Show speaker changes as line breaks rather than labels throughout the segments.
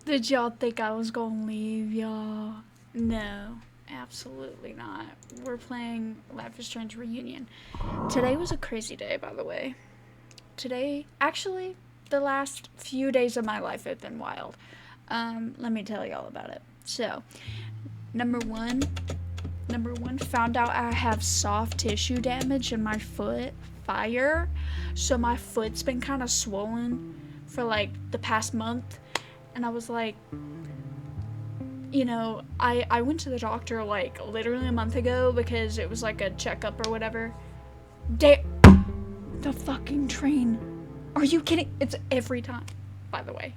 Did y'all think I was gonna leave y'all? No, absolutely not. We're playing Life is Strange Reunion. Today was a crazy day, by the way. Today, actually, the last few days of my life have been wild. Let me tell y'all about it. So, number one, found out I have soft tissue damage in my foot. Fire. So my foot's been kind of swollen for like the past month. And I was like, you know, I went to the doctor like literally a month ago because it was like a checkup or whatever. The fucking train. Are you kidding? It's every time, by the way.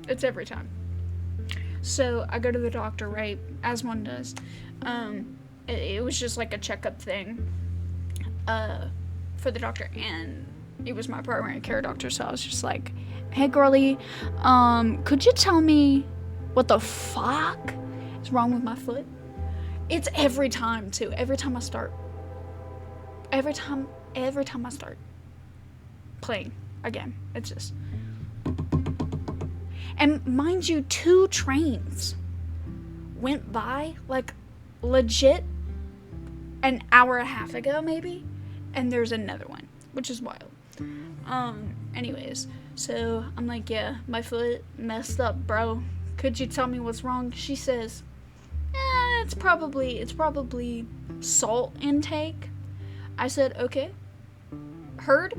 It's every time. So I go to the doctor, right? As one does. It was just like a checkup thing for the doctor, and it was my primary care doctor, so I was just like, hey girlie, could you tell me what the fuck is wrong with my foot? It's every time too. Every time I start playing again. It's just, and mind you, 2 trains went by like legit an hour and a half ago maybe, and there's another one, which is wild. Anyways, so I'm like, yeah, my foot messed up, bro. Could you tell me what's wrong? She says, it's probably salt intake. I said, okay. Heard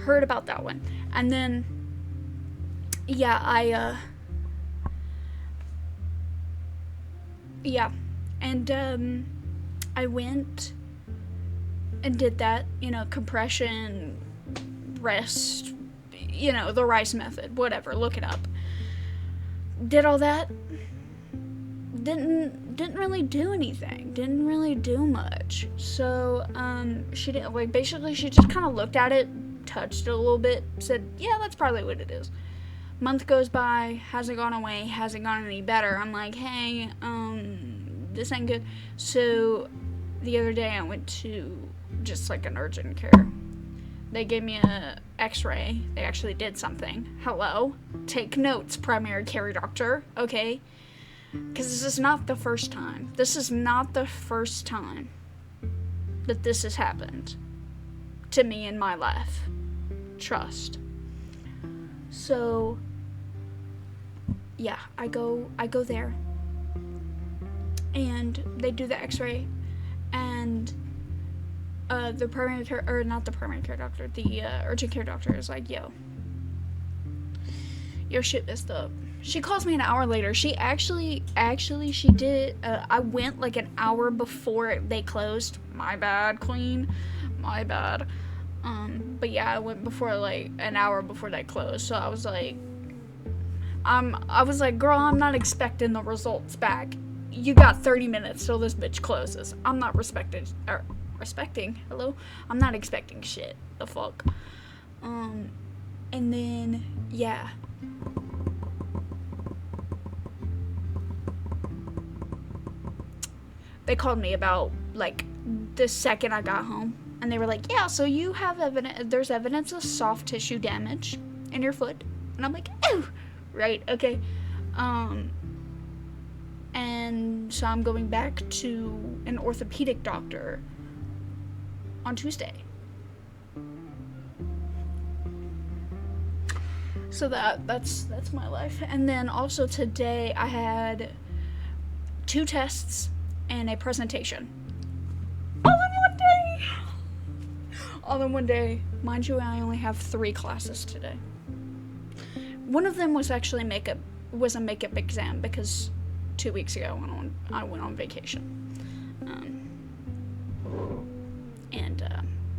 about that one. And then, yeah, I went and did that, you know, compression, rest, you know, the Rice method, whatever, look it up. Did all that. Didn't really do anything. Didn't really do much. So, she didn't, like, basically she just kind of looked at it, touched it a little bit, said, yeah, that's probably what it is. Month goes by, hasn't gone away, hasn't gone any better. I'm like, hey, this ain't good. So, the other day I went to just like an urgent care. They gave me a x-ray. They actually did something. Hello? Take notes, primary care doctor. Okay? Because this is not the first time. This is not the first time that this has happened to me in my life. Trust. So, yeah, I go there. And they do the x-ray, and the primary care, or not the primary care doctor, the urgent care doctor is like, yo, your shit messed up. She calls me an hour later. She actually she did, I went like an hour before they closed. My bad, queen. My bad. But yeah, I went before, like, an hour before they closed. So I was like, girl, I'm not expecting the results back. You got 30 minutes till this bitch closes. I'm not respecting, hello? I'm not expecting shit. The fuck? And then, yeah. They called me about, like, the second I got home. And they were like, yeah, so you have there's evidence of soft tissue damage in your foot. And I'm like, oh, right, okay. And so I'm going back to an orthopedic doctor on Tuesday. So that's my life. And then also today I had 2 tests and a presentation. All in one day. Mind you, I only have 3 classes today. One of them was actually a makeup exam because 2 weeks ago I went on vacation.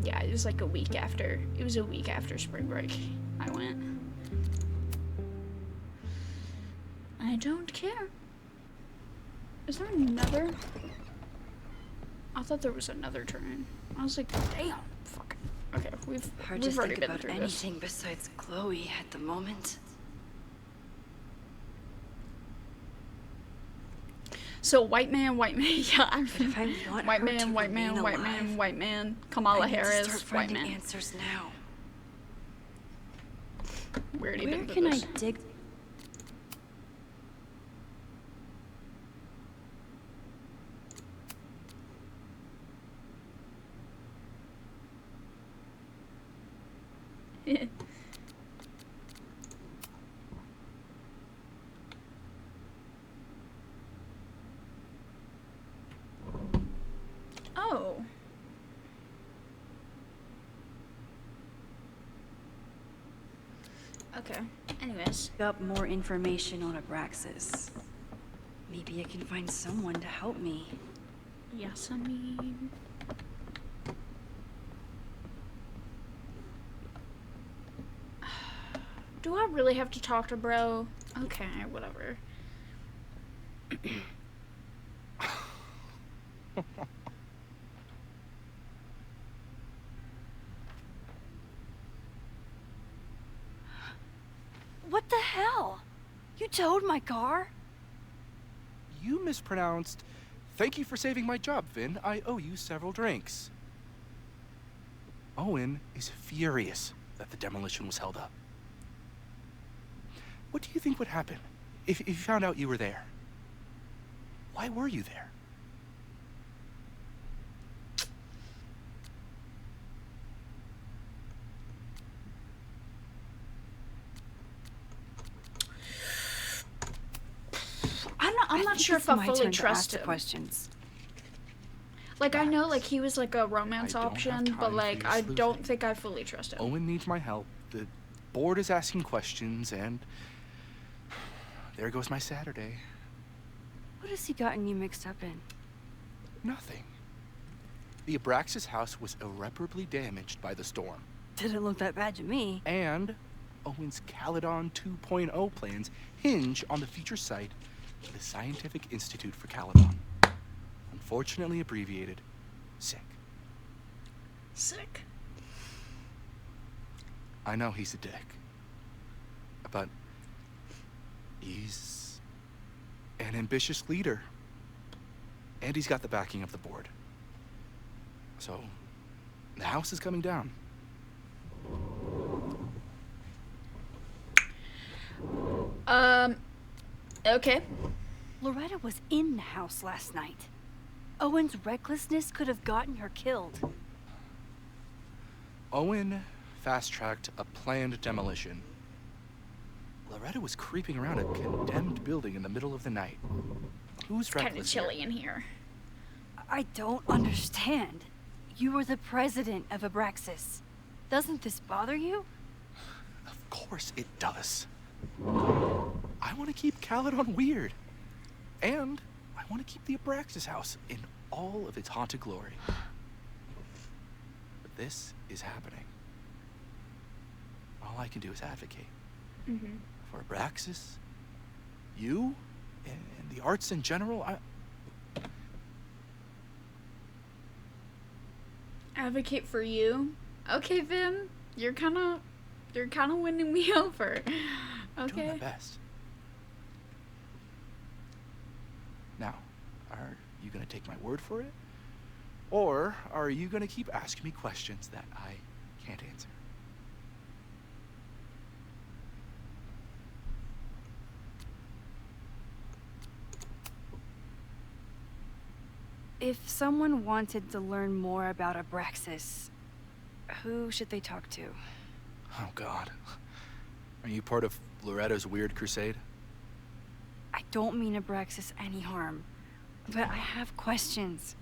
Yeah, it was like a week after spring break I went. I don't care. Is there another? I thought there was another train. I was like, damn, fuck. Okay, we've already been through this.
Anything besides Chloe at the moment.
So white man, yeah. White man. Kamala Harris,
start
white
finding
man.
answers now.
We already
Where
been through
can I
this.
dig?
Oh. Okay. Anyways.
Up more information on Abraxas. Maybe I can find someone to help me.
Yes, I mean. Do I really have to talk to bro? Okay, whatever.
What the hell? You towed my car?
You mispronounced. Thank you for saving my job, Vin. I owe you several drinks. Owen is furious that the demolition was held up. What do you think would happen if you found out you were there? Why were you there?
I'm not sure if I fully trust him.
Questions.
Like, I know, like, he was, like, a romance
I don't have
option,
time
but,
for
like,
your
I
sleuthing.
don't think I fully trust him.
Owen needs my help. The board is asking questions, and there goes my Saturday.
What has he gotten you mixed up in?
Nothing. The Abraxas house was irreparably damaged by the storm.
Didn't look that bad to me.
And Owen's Caledon 2.0 plans hinge on the future site of the Scientific Institute for Caledon. Unfortunately abbreviated, SICK.
Sick.
I know he's a dick, but he's an ambitious leader. And he's got the backing of the board. So, the house is coming down.
Okay.
Loretta was in the house last night. Owen's recklessness could have gotten her killed.
Owen fast-tracked a planned demolition. Loretta was creeping around a condemned building in the middle of the night. Who's
Kind of
reckless
chilly
here?
in here.
I don't understand. You are the president of Abraxas. Doesn't this bother you?
Of course it does. I want to keep Caledon weird. And I want to keep the Abraxas house in all of its haunted glory. But this is happening. All I can do is advocate.
Mm-hmm.
For Abraxas, you, and the arts in general.
Advocate for you? Okay, Vin. You're kind of winning me over.
I'm doing my
Okay.
best. Now, are you gonna take my word for it? Or are you gonna keep asking me questions that I can't answer?
If someone wanted to learn more about Abraxas, who should they talk to?
Oh, God. Are you part of Loretta's weird crusade?
I don't mean Abraxas any harm, but I have questions,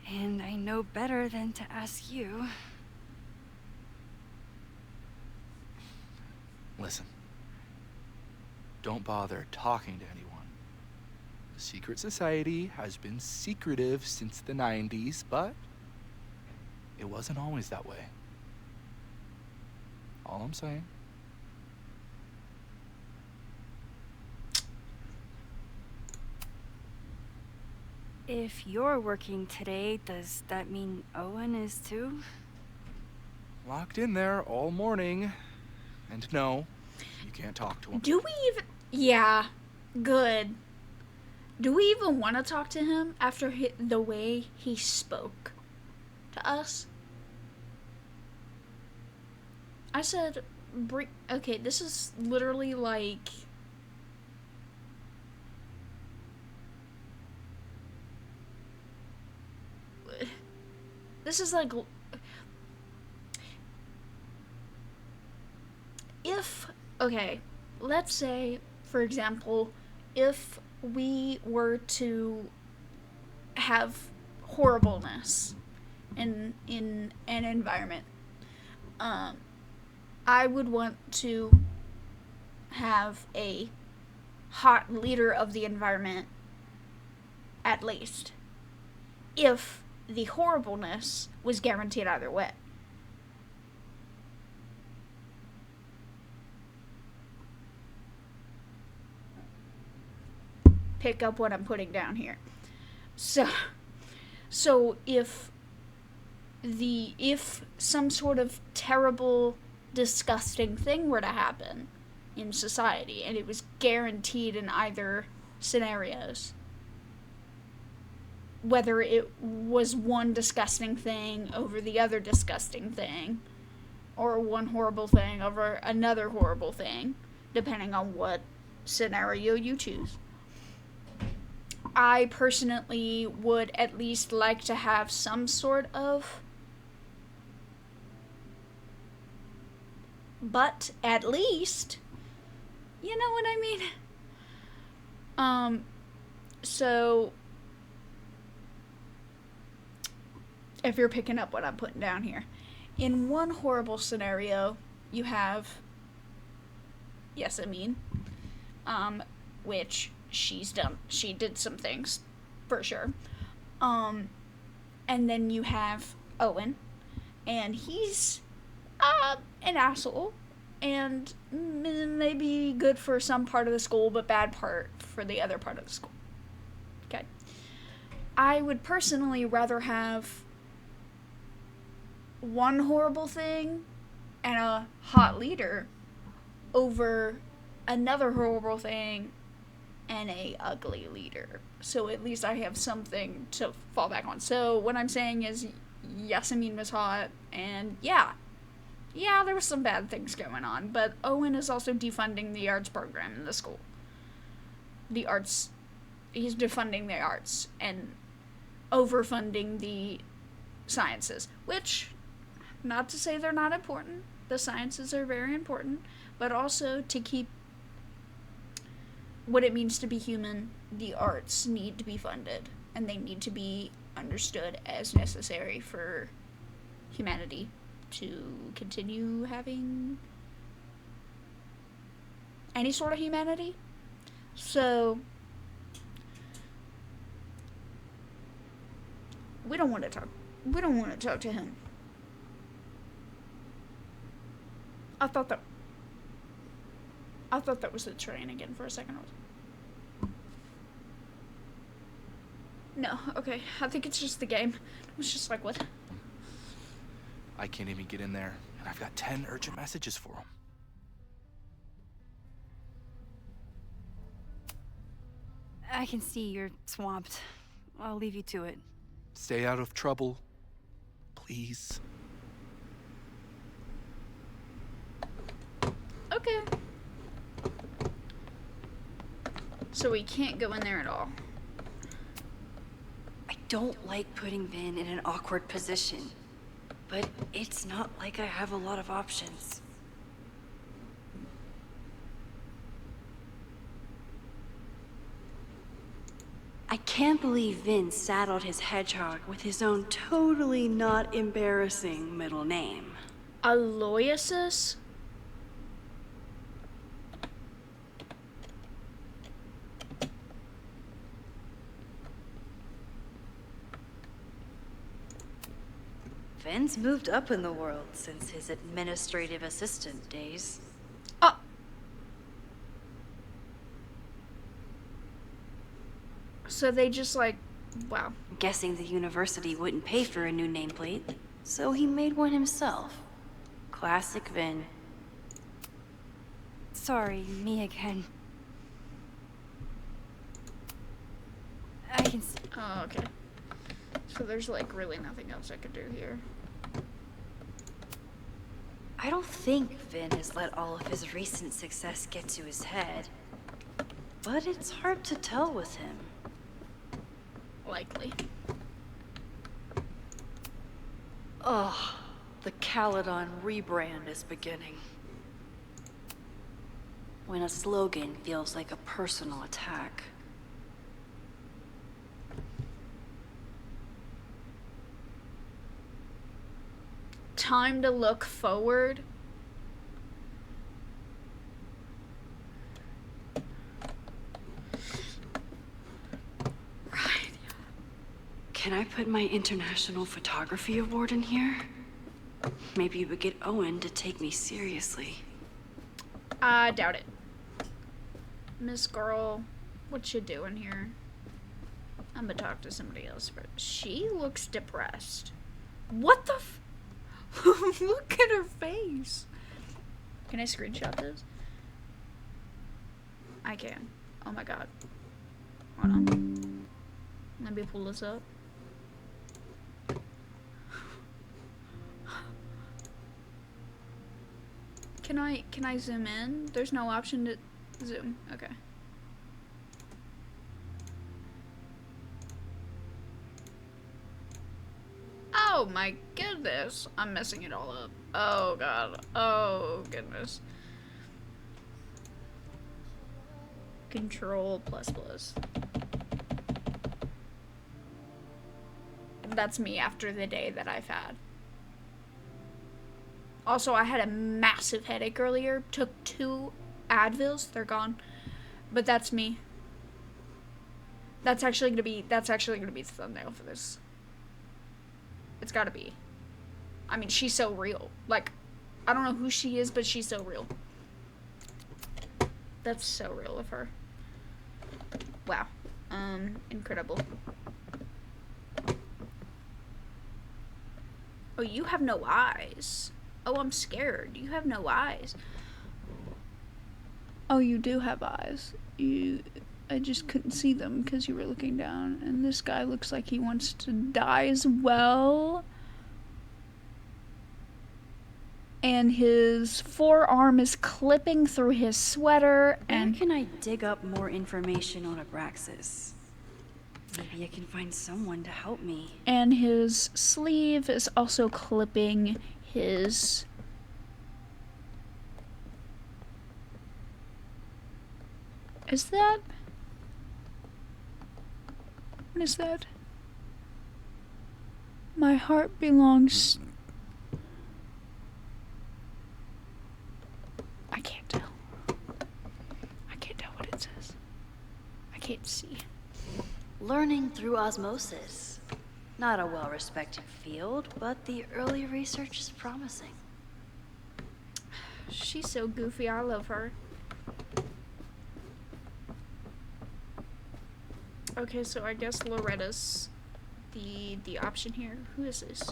and I know better than to ask you.
Listen. Don't bother talking to anyone. The secret society has been secretive since the 90s, but it wasn't always that way. All I'm saying.
If you're working today, does that mean Owen is too?
Locked in there all morning. And no, you can't talk to him.
Do we even... Yeah. Good. Do we even want to talk to him after the way he spoke to us? I said, Okay, this is literally like... This is like... If... Okay, let's say, for example, if we were to have horribleness in an environment, I would want to have a hot leader of the environment, at least, if the horribleness was guaranteed either way. Pick up what I'm putting down here. So if some sort of terrible, disgusting thing were to happen in society and it was guaranteed in either scenarios, whether it was one disgusting thing over the other disgusting thing, or one horrible thing over another horrible thing, depending on what scenario you choose, I personally would at least like to have some sort of... But at least, you know what I mean? So if you're picking up what I'm putting down here, in one horrible scenario, you have Yasemin, which she did some things, for sure. And then you have Owen, and he's an asshole, and maybe good for some part of the school, but bad part for the other part of the school. Okay. I would personally rather have one horrible thing and a hot leader over another horrible thing and a ugly leader. So at least I have something to fall back on. So what I'm saying is Yasemin was hot, and yeah, there was some bad things going on, but Owen is also defunding the arts program in the school. He's defunding the arts and overfunding the sciences, which, not to say they're not important, the sciences are very important, but also to keep what it means to be human, the arts need to be funded, and they need to be understood as necessary for humanity to continue having any sort of humanity. So we don't want to talk to him. I thought that was the train again for a second. No, okay. I think it's just the game. I was just like, what?
I can't even get in there, and I've got 10 urgent messages for him.
I can see you're swamped. I'll leave you to it.
Stay out of trouble, please.
Okay. So we can't go in there at all.
I don't like putting Vin in an awkward position, but it's not like I have a lot of options. I can't believe Vin saddled his hedgehog with his own totally not embarrassing middle name.
Aloysius?
Vin's moved up in the world since his administrative assistant days.
Oh. So they just like, wow.
Guessing the university wouldn't pay for a new nameplate, so he made one himself. Classic Vin. Sorry, me again. I can see.
Oh, okay. So there's like really nothing else I could do here.
I don't think Vin has let all of his recent success get to his head. But it's hard to tell with him.
Likely.
Ugh, the Caledon rebrand is beginning. When a slogan feels like a personal attack.
Time to look forward. Right.
Can I put my International Photography Award in here? Maybe we get Owen to take me seriously.
I doubt it. Miss Girl, what you doing here? I'm gonna talk to somebody else first. She looks depressed. What the f- Look at her face. Can I screenshot this? I can. Oh my god. Hold on. Let me pull this up. Can I zoom in? There's no option to zoom. Okay. Oh my goodness. I'm messing it all up. Oh god. Oh goodness. Control plus plus. That's me after the day that I've had. Also, I had a massive headache earlier. Took 2 Advils. They're gone. But that's me. That's actually gonna be the thumbnail for this. It's gotta be. I mean, she's so real. Like, I don't know who she is, but she's so real. That's so real of her. Wow. Incredible. Oh, you have no eyes. Oh, I'm scared. You have no eyes. Oh, you do have eyes. I just couldn't see them because you were looking down. And this guy looks like he wants to die as well. And his forearm is clipping through his sweater. And
Where can I dig up more information on Abraxas? Maybe I can find someone to help me.
And his sleeve is also clipping his... Is that... What is that? My heart belongs... I can't tell. I can't tell what it says. I can't see.
Learning through osmosis. Not a well-respected field, but the early research is promising.
She's so goofy. I love her. Okay, so I guess Loretta's the option here. Who is this?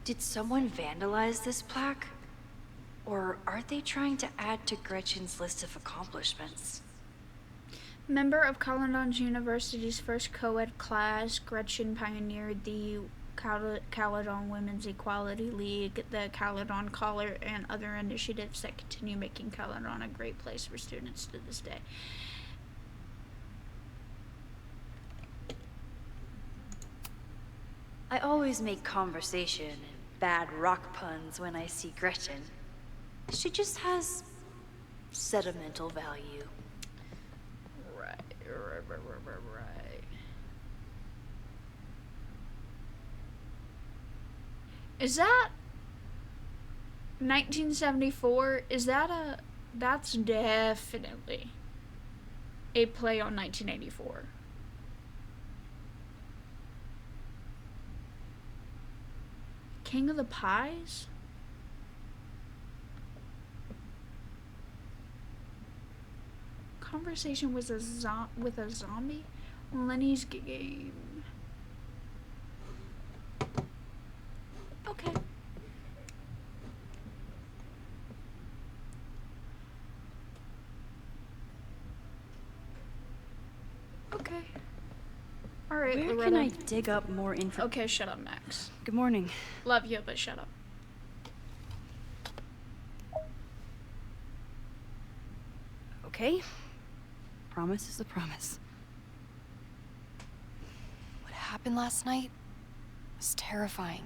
Did someone vandalize this plaque? Or are they trying to add to Gretchen's list of accomplishments?
Member of Caledon University's first co-ed class, Gretchen pioneered the Caledon Women's Equality League, the Caledon Collar, and other initiatives that continue making Caledon a great place for students to this day.
I always make conversation and bad rock puns when I see Gretchen. She just has sentimental value.
Right. Is that 1974? Is that a... That's definitely a play on 1984. King of the Pies? Conversation with a zombie? Lenny's game. Okay. Okay. Alright,
Where
Loretta.
can I dig up more info?
Okay, shut up, Max.
Good morning.
Love you, but shut up.
Okay? Promise is a promise.
What happened last night was terrifying.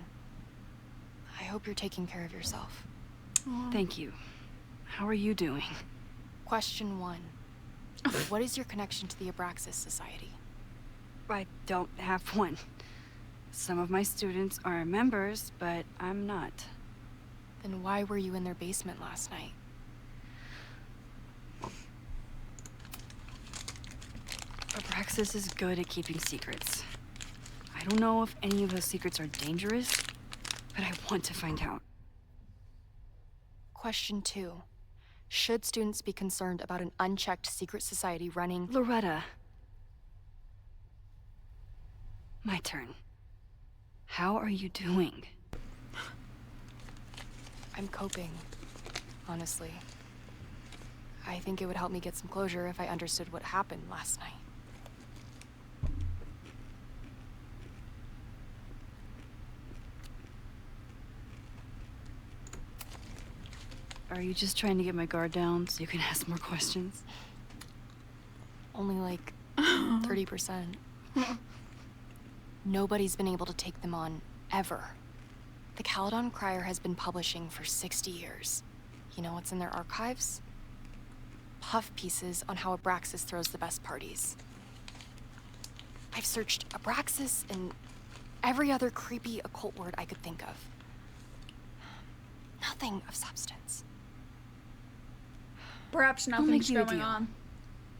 I hope you're taking care of yourself.
Thank you. How are you doing?
Question 1. What is your connection to the Abraxas Society?
I don't have one. Some of my students are members, but I'm not.
Then why were you in their basement last night?
Abraxas is good at keeping secrets. I don't know if any of those secrets are dangerous, but I want to find out.
Question 2. Should students be concerned about an unchecked secret society running...
Loretta. My turn. How are you doing?
I'm coping, honestly. I think it would help me get some closure if I understood what happened last night.
Are you just trying to get my guard down so you can ask more questions?
Only like 30%. Nobody's been able to take them on, ever. The Caledon Crier has been publishing for 60 years. You know what's in their archives? Puff pieces on how Abraxas throws the best parties. I've searched Abraxas and every other creepy occult word I could think of. Nothing of substance.
Perhaps
I'll make
nothing's
you a
going
deal.
on.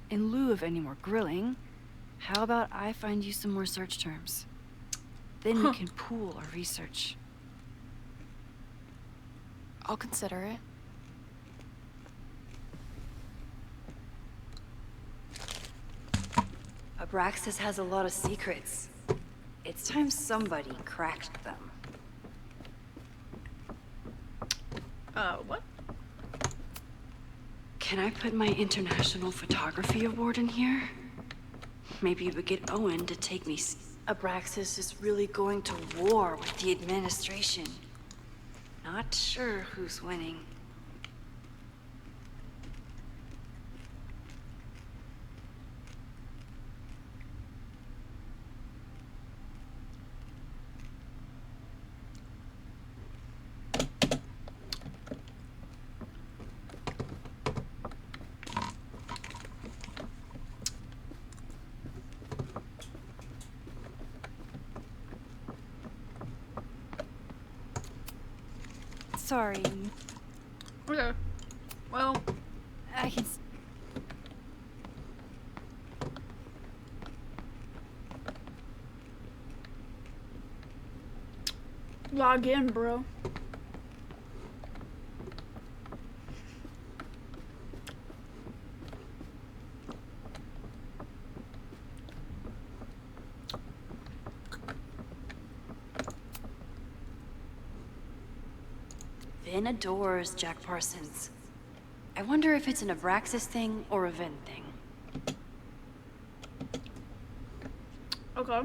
In lieu of any more grilling, how about I find you some more search terms? Then we can pool our research.
I'll consider it.
Abraxas has a lot of secrets. It's time somebody cracked them.
What?
Can I put my International Photography Award in here? Maybe we get Owen to take me. Abraxas is really going to war with the administration. Not sure who's winning. Sorry.
Okay. Well,
I can.
log in, bro.
Vin adores Jack Parsons. I wonder if it's an Abraxas thing or a Vin thing.
Okay.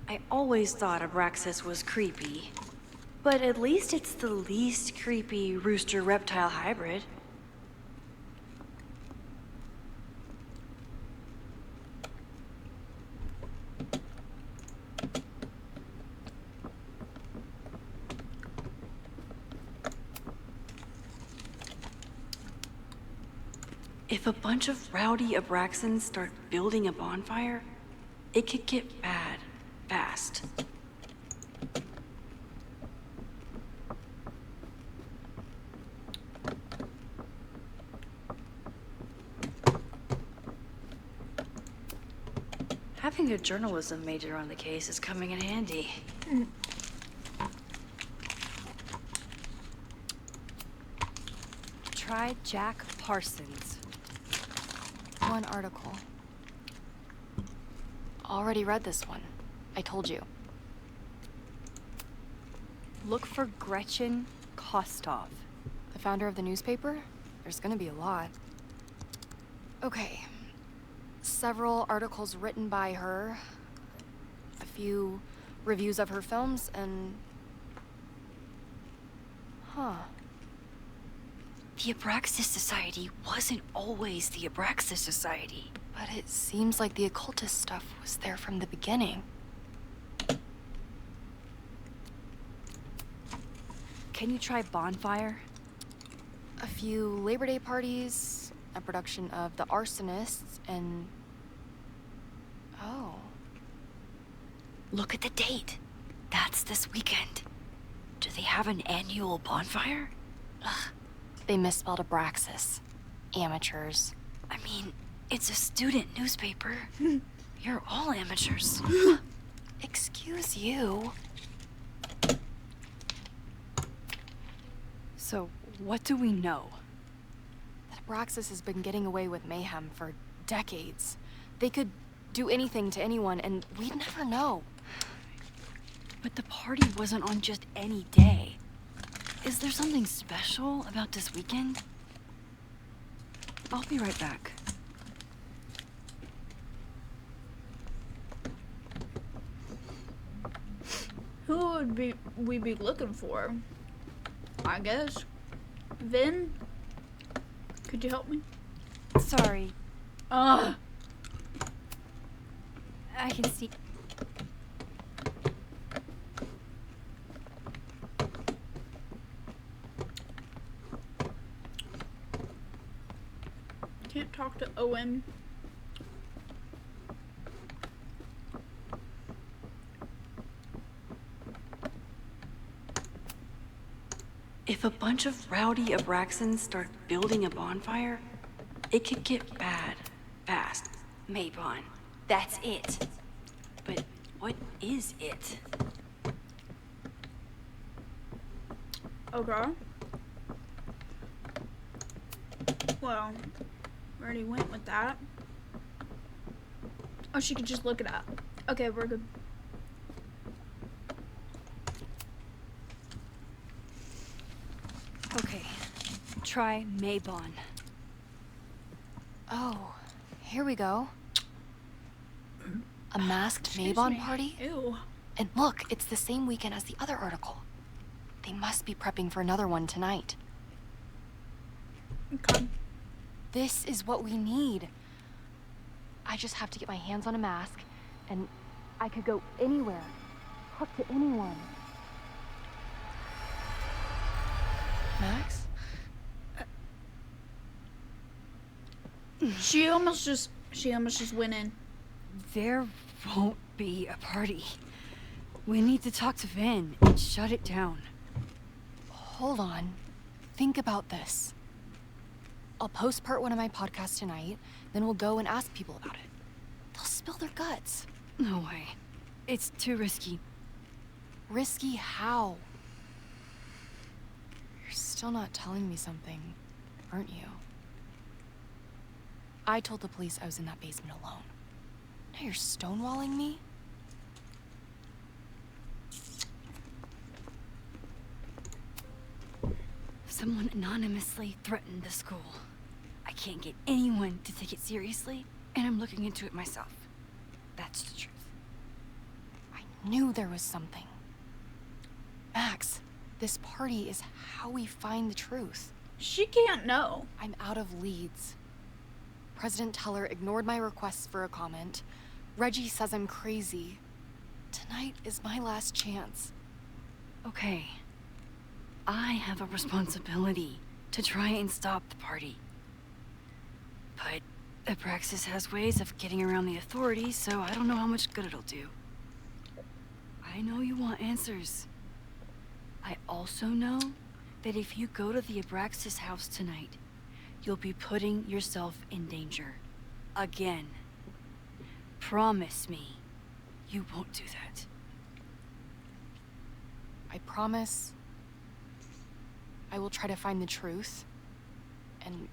I always thought Abraxas was creepy, but at least it's the least creepy rooster-reptile hybrid. If a bunch of rowdy Abraxans start building a bonfire, it could get bad fast. Having a journalism major on the case is coming in handy.
Try Jack Parsons. One article. Already read this one. I told you. Look for Gretchen Kostov. The founder of the newspaper? There's gonna be a lot. Okay. Several articles written by her. A few reviews of her films, and... Huh.
The Abraxas Society wasn't always the Abraxas Society.
But it seems like the occultist stuff was there from the beginning.
Can you try bonfire?
A few Labor Day parties, a production of The Arsonists, and... Oh.
Look at the date. That's this weekend. Do they have an annual bonfire?
Ugh. They misspelled Abraxas. Amateurs.
I mean, it's a student newspaper. You're all amateurs.
Excuse you.
So, what do we know?
That Abraxas has been getting away with mayhem for decades. They could do anything to anyone, and we'd never know.
But the party wasn't on just any day. Is there something special about this weekend? I'll be right back.
Who would we be looking for? I guess. Vin? Could you help me?
Sorry,
Ugh.
I can see.
Can't talk to Owen.
If a bunch of rowdy Abraxans start building a bonfire, it could get bad fast. Maybon, that's it. But what is it?
Okay. Well, we already went with that. Oh, she could just look it up. Okay, we're good.
Okay, try Maybon.
Oh, here we go. A masked
Excuse
Maybon
me.
party?
Ew.
And look, it's the same weekend as the other article. They must be prepping for another one tonight.
Okay.
This is what we need. I just have to get my hands on a mask, and I could go anywhere, talk to anyone. Max?
She almost just went in.
There won't be a party. We need to talk to Vin and shut it down.
Hold on. Think about this. I'll post part 1 of my podcast tonight, then we'll go and ask people about it. They'll spill their guts.
No way. It's too risky.
Risky how? You're still not telling me something, aren't you? I told the police I was in that basement alone. Now you're stonewalling me?
Someone anonymously threatened the school. I can't get anyone to take it seriously, and I'm looking into it myself. That's the truth.
I knew there was something. Max, this party is how we find the truth.
She can't know.
I'm out of leads. President Teller ignored my requests for a comment. Reggie says I'm crazy. Tonight is my last chance.
Okay. I have a responsibility to try and stop the party. But Abraxas has ways of getting around the authorities, so I don't know how much good it'll do. I know you want answers. I also know that if you go to the Abraxas house tonight, you'll be putting yourself in danger. Again. Promise me you won't do that.
I promise I will try to find the truth and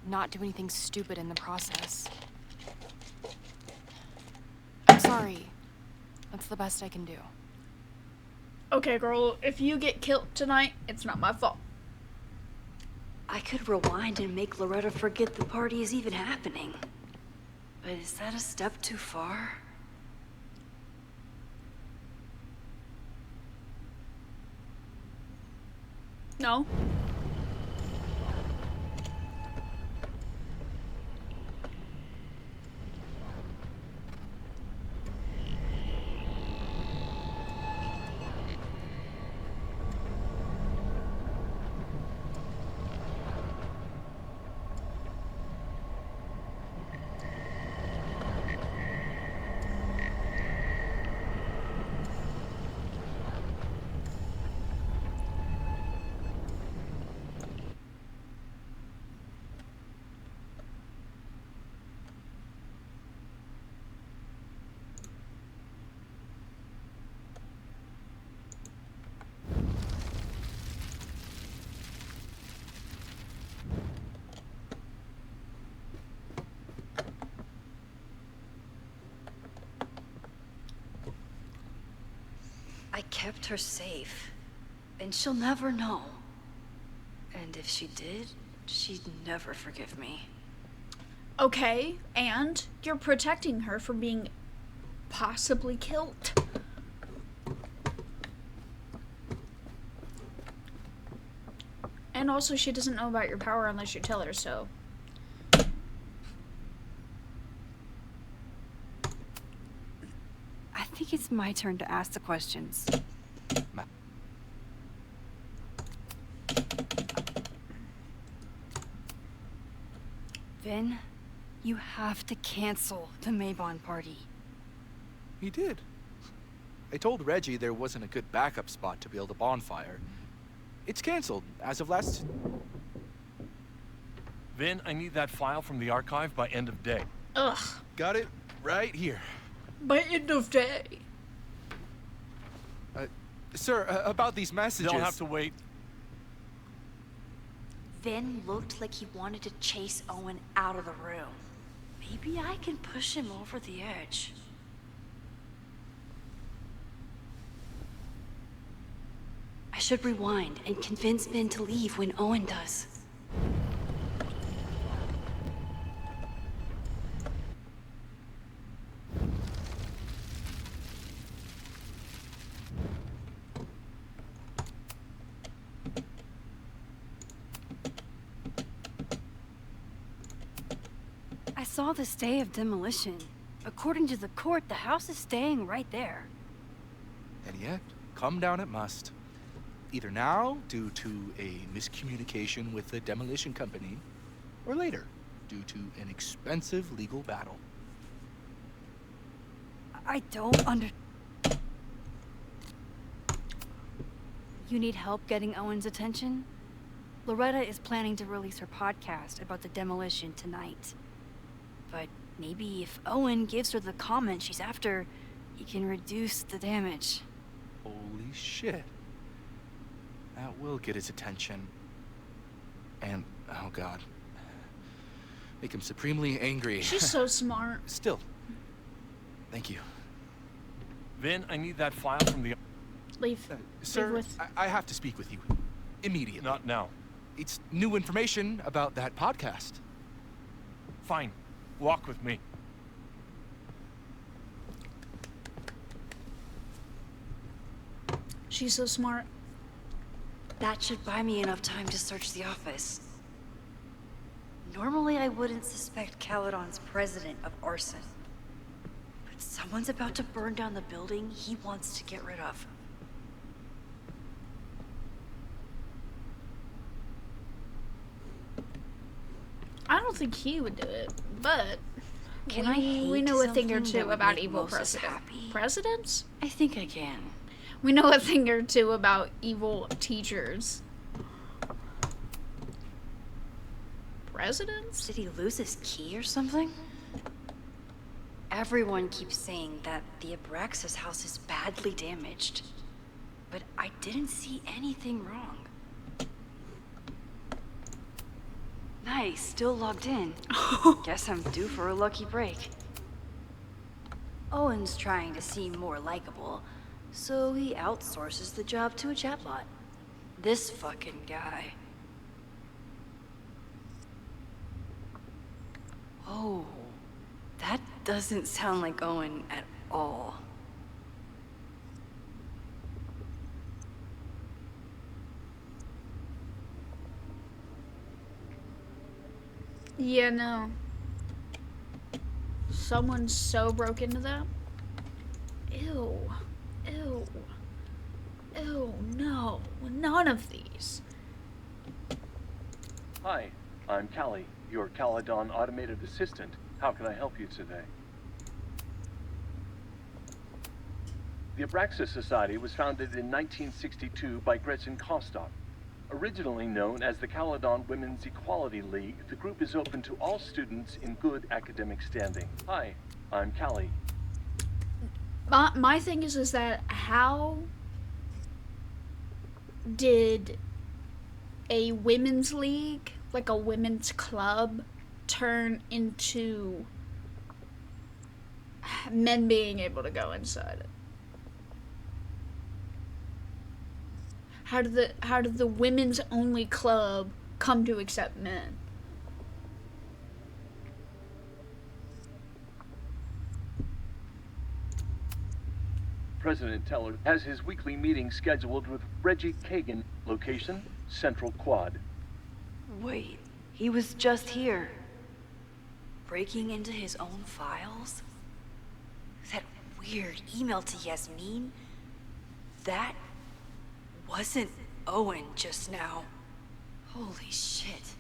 not do anything stupid in the process. I'm sorry. That's the best I can do.
Okay, girl, if you get killed tonight, it's not my fault.
I could rewind and make Loretta forget the party is even happening. But is that a step too far?
No.
kept her safe, and she'll never know. And if she did, she'd never forgive me.
Okay, and you're protecting her from being possibly killed. And also, she doesn't know about your power unless you tell her so.
I think it's my turn to ask the questions. Vin, you have to cancel the Maybon party.
He did. I told Reggie there wasn't a good backup spot to build a bonfire. It's canceled as of last...
Vin, I need that file from the archive by end of day.
Ugh.
Got it right here.
By end of day.
Sir, about these messages...
They'll have to wait.
Vin looked like he wanted to chase Owen out of the room. Maybe I can push him over the edge. I should rewind and convince Vin to leave when Owen does. I saw the stay of demolition. According to the court, the house is staying right there.
And yet, come down it must. Either now, due to a miscommunication with the demolition company, or later, due to an expensive legal battle.
I don't You need help getting Owen's attention? Loretta is planning to release her podcast about the demolition tonight. But maybe if Owen gives her the comment she's after, he can reduce the damage.
Holy shit. That will get his attention. And, oh god. Make him supremely angry.
She's so smart.
Still. Thank you.
Vin, I need that file from the...
Leave.
Sir,
Leave with...
I have to speak with you. Immediately.
Not now.
It's new information about that podcast.
Fine. Walk with me.
She's so smart.
That should buy me enough time to search the office. Normally I wouldn't suspect Caledon's president of arson. But someone's about to burn down the building he wants to get rid of.
I don't think he would do it, but
Can I hate
we know a thing or
something that
two
would
about
make
evil
Moses happy?
presidents.
I think I can.
We know a thing or two about evil teachers. Presidents?
Did he lose his key or something? Everyone keeps saying that the Abraxas house is badly damaged. But I didn't see anything wrong. Nice, still logged in. Guess I'm due for a lucky break. Owen's trying to seem more likable, so he outsources the job to a chatbot. This fucking guy. Oh, that doesn't sound like Owen at all.
Yeah, no. Someone so broke into that? Ew. Ew. Ew, no. None of these.
Hi, I'm Callie, your Caledon automated assistant. How can I help you today? The Abraxas Society was founded in 1962 by Gretchen Kostock. Originally known as the Caledon Women's Equality League, the group is open to all students in good academic standing. Hi, I'm Callie.
My thing is that how did a women's league, like a women's club, turn into men being able to go inside it? how did the women's only club come to accept men?
President Teller has his weekly meeting scheduled with Reggie Kagan, location Central Quad.
Wait, he was just here. Breaking into his own files? That weird email to Yasmin? That wasn't Owen just now. Holy shit.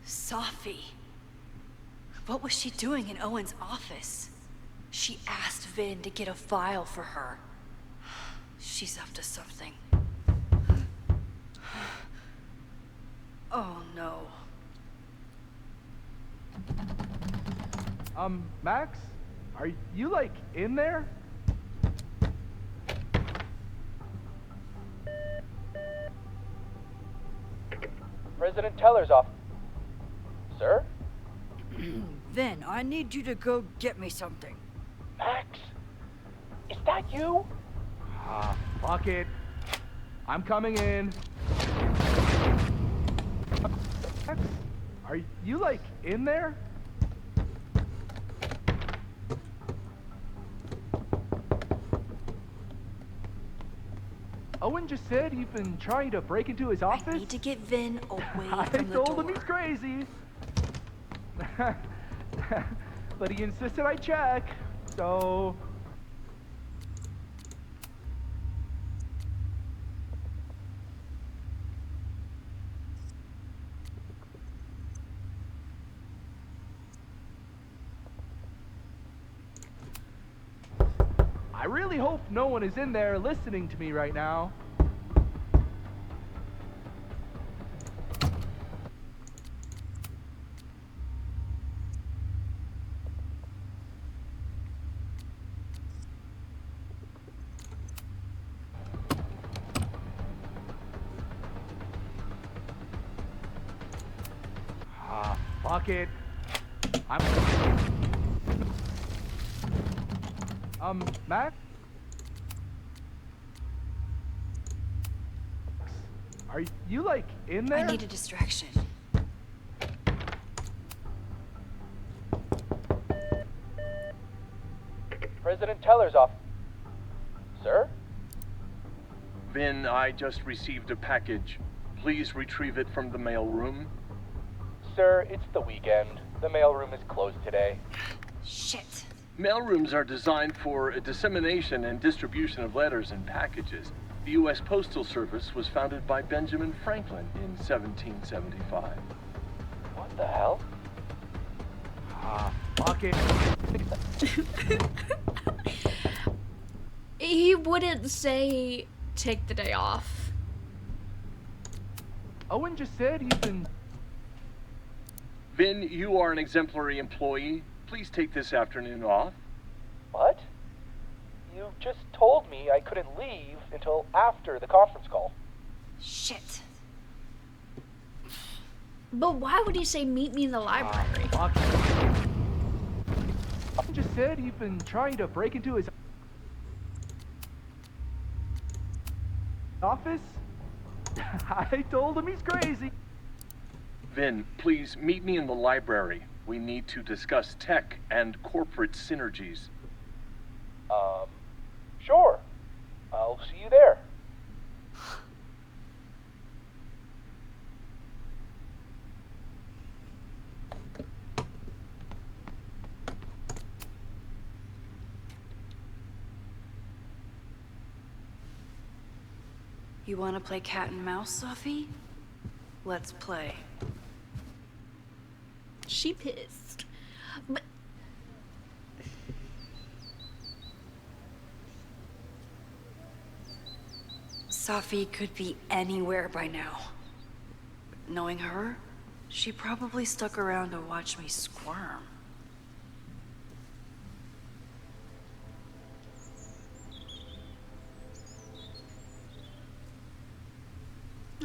Sophie. What was she doing in Owen's office? She asked Vin to get a file for her. She's up to something. Oh no.
Max? Are you, like, in there? President Teller's off. Sir?
Vin, I need you to go get me something.
Max? Is that you? Ah, fuck it. I'm coming in. Max? Are you, like, in there? Owen just said you've been trying to break into his office?
I need to get Vin away
I
from the
told
door.
him he's crazy. But he insisted I check, so... I really hope no one is in there listening to me right now. Ah, fuck it. Max? Are you, like, in there?
I need a distraction.
President Teller's off. Sir?
Vin, I just received a package. Please retrieve it from the mailroom.
Sir, it's the weekend. The mailroom is closed today.
Shit.
Mailrooms are designed for a dissemination and distribution of letters and packages. The U.S. Postal Service was founded by Benjamin Franklin in 1775.
What the hell? Ah, fuck it.
He wouldn't say take the day off.
Owen just said he's been...
Vin, you are an exemplary employee. Please take this afternoon off.
What? You just told me I couldn't leave until after the conference call.
Shit.
But why would he say meet me in the library?
Fuck. Owen just said he's been trying to break into his office. I told him he's crazy.
Vin, please meet me in the library. We need to discuss tech and corporate synergies.
Sure. I'll see you there.
You want to play cat and mouse, Sophie? Let's play.
She pissed. But
Sophie could be anywhere by now. Knowing her, she probably stuck around to watch me squirm.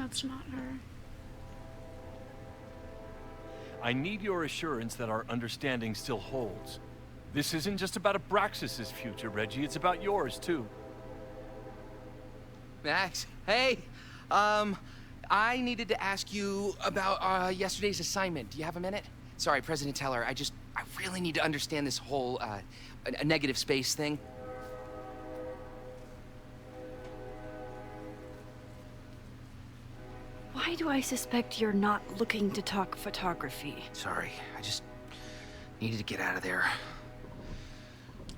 that's not her.
I need your assurance that our understanding still holds. This isn't just about Abraxas's future, Reggie. It's about yours, too.
Max, hey! I needed to ask you about yesterday's assignment. Do you have a minute? Sorry, President Teller, I really need to understand this whole, a negative space thing.
Why do I suspect you're not looking to talk photography?
Sorry, I just needed to get out of there.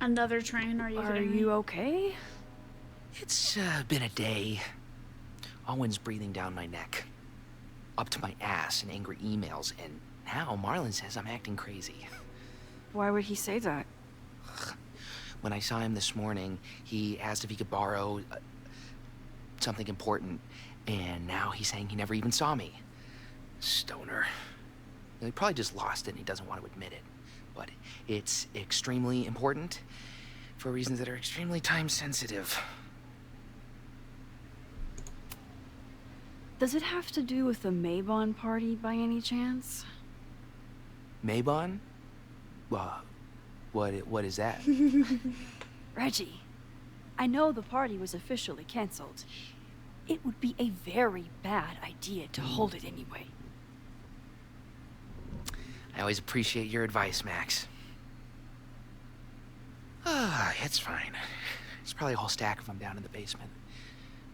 Another train? Are you
Are
kidding me?
you okay?
It's been a day. Owen's breathing down my neck, up to my ass in angry emails, and now Marlon says I'm acting crazy.
Why would he say that?
When I saw him this morning, he asked if he could borrow something important, and now he's saying he never even saw me. Stoner. He probably just lost it and he doesn't want to admit it. But it's extremely important for reasons that are extremely time-sensitive.
Does it have to do with the Maybon party by any chance?
Maybon? What is that?
Reggie, I know the party was officially canceled. It would be a very bad idea to hold it anyway.
I always appreciate your advice, Max. It's fine. There's probably a whole stack of them down in the basement.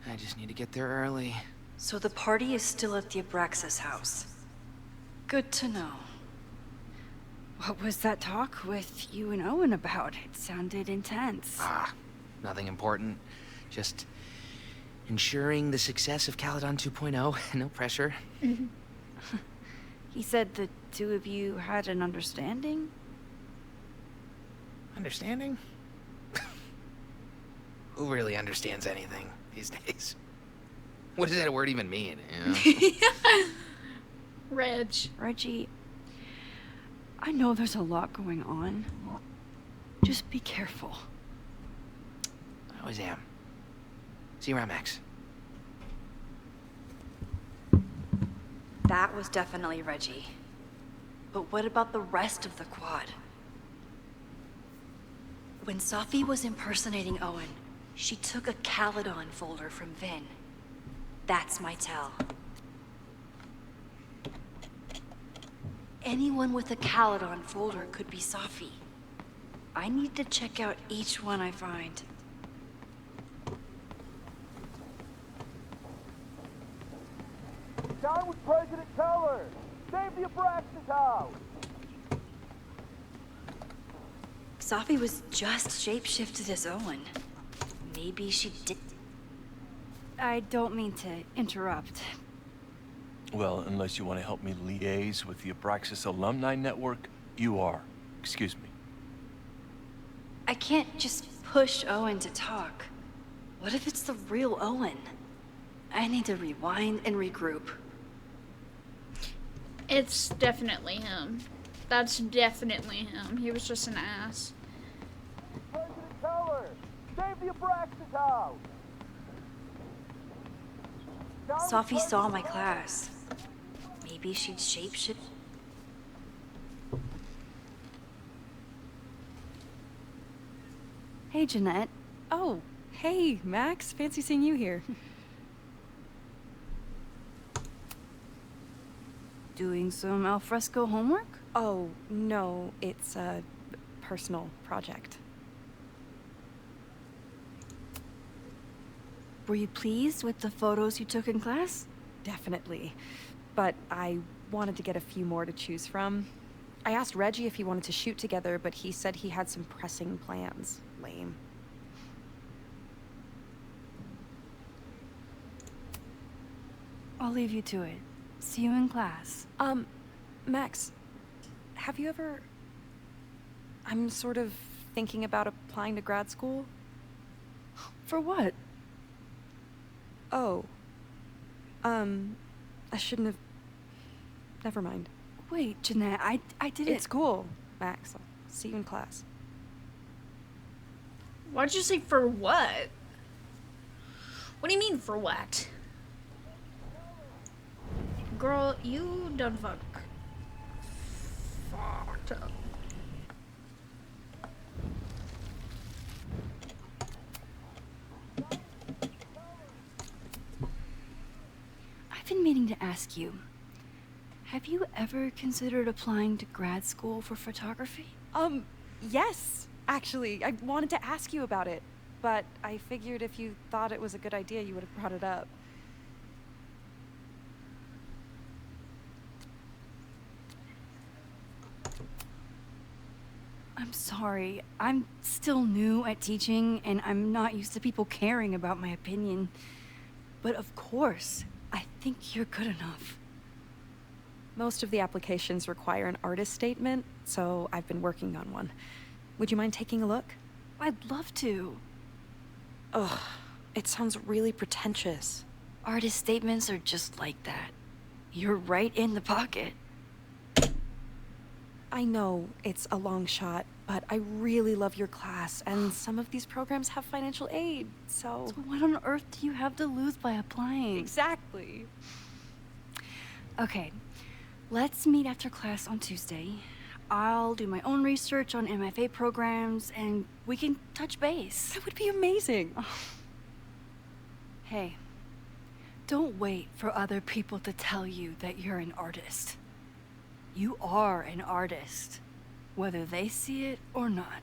I just need to get there early.
So the party is still at the Abraxas house. Good to know. What was that talk with you and Owen about? It sounded intense.
Nothing important. Just ensuring the success of Caledon 2.0. No pressure.
He said the two of you had an understanding?
Understanding? Who really understands anything these days? What does that word even mean? You know?
Reggie, I know there's a lot going on. Just be careful.
I always am. See you around, Max.
That was definitely Reggie. But what about the rest of the quad? When Safi was impersonating Owen, she took a Caledon folder from Vin. That's my tell. Anyone with a Caledon folder could be Safi. I need to check out each one I find.
Down with President Teller! Save the Abraxas house!
Safi was just shapeshifted as Owen. Maybe she did... I don't mean to interrupt.
Well, unless you want to help me liaise with the Abraxas Alumni Network, you are. Excuse me.
I can't just push Owen to talk. What if it's the real Owen? I need to rewind and regroup.
It's definitely him. That's definitely him. He was just an ass.
President Teller! Save the Abraxas house!
Safi saw my class. Maybe she'd shapeshift. Hey, Jeanette.
Oh, hey, Max. Fancy seeing you here.
Doing some alfresco homework?
Oh, no, it's a personal project.
Were you pleased with the photos you took in class?
Definitely. But I wanted to get a few more to choose from. I asked Reggie if he wanted to shoot together, but he said he had some pressing plans. Lame.
I'll leave you to it. See you in class.
Max, have you ever... I'm sort of thinking about applying to grad school.
For what?
Oh. I shouldn't have... Never mind.
Wait, Jeanette, I didn't...
It's cool, Max. I'll see you in class.
Why'd you say for what? What do you mean for what? Girl, you done fucked up.
I've been meaning to ask you, have you ever considered applying to grad school for photography?
Yes, actually. I wanted to ask you about it, but I figured if you thought it was a good idea, you would have brought it up.
I'm sorry. I'm still new at teaching, and I'm not used to people caring about my opinion. But of course, I think you're good enough.
Most of the applications require an artist statement, so I've been working on one. Would you mind taking a look?
I'd love to.
Ugh, it sounds really pretentious.
Artist statements are just like that. You're right in the pocket.
I know it's a long shot, but I really love your class, and some of these programs have financial aid, so...
So what on earth do you have to lose by applying?
Exactly.
Okay, let's meet after class on Tuesday. I'll do my own research on MFA programs, and we can touch base.
That would be amazing.
Hey, don't wait for other people to tell you that you're an artist. You are an artist, whether they see it or not.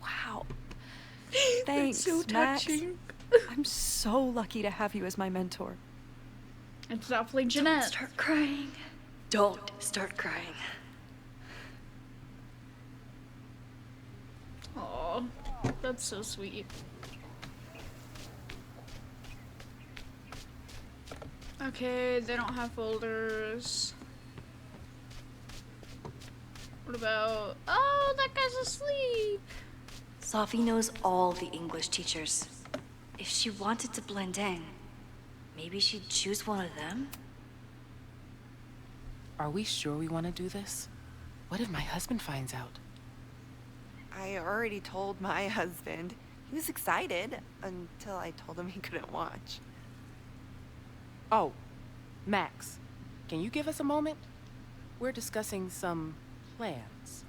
Wow. Thanks,
That's so
Max.
touching.
I'm so lucky to have you as my mentor.
It's awfully
Don't
Jeanette.
start crying. Don't start crying.
Aw, that's so sweet. Okay, they don't have folders. What about... Oh, that guy's asleep.
Sophie knows all the English teachers. If she wanted to blend in, maybe she'd choose one of them?
Are we sure we want to do this? What if my husband finds out?
I already told my husband. He was excited until I told him he couldn't watch.
Oh, Max, can you give us a moment? We're discussing some plans.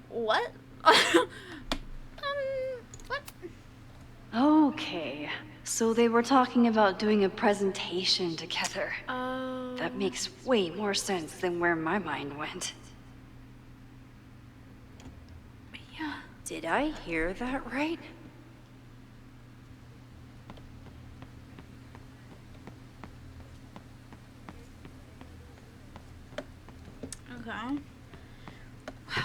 What? What?
Okay, so they were talking about doing a presentation together. That makes way more sense than where my mind went.
Yeah.
Did I hear that right?
Okay. Wow.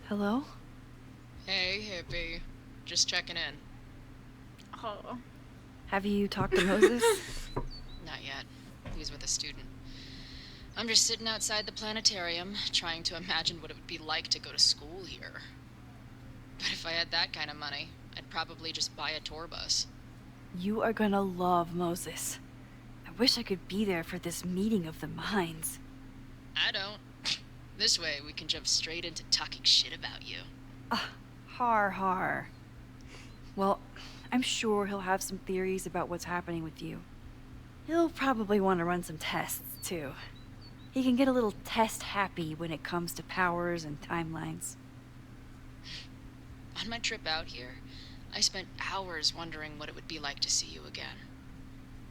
Hello?
Hey, hippie. Just checking in.
Oh.
Have you talked to Moses?
Not yet. He's with a student. I'm just sitting outside the planetarium, trying to imagine what it would be like to go to school here. But if I had that kind of money, I'd probably just buy a tour bus.
You are gonna love Moses. I wish I could be there for this meeting of the minds.
I don't. This way, we can jump straight into talking shit about you.
Har. Well, I'm sure he'll have some theories about what's happening with you. He'll probably want to run some tests, too. He can get a little test-happy when it comes to powers and timelines.
On my trip out here, I spent hours wondering what it would be like to see you again.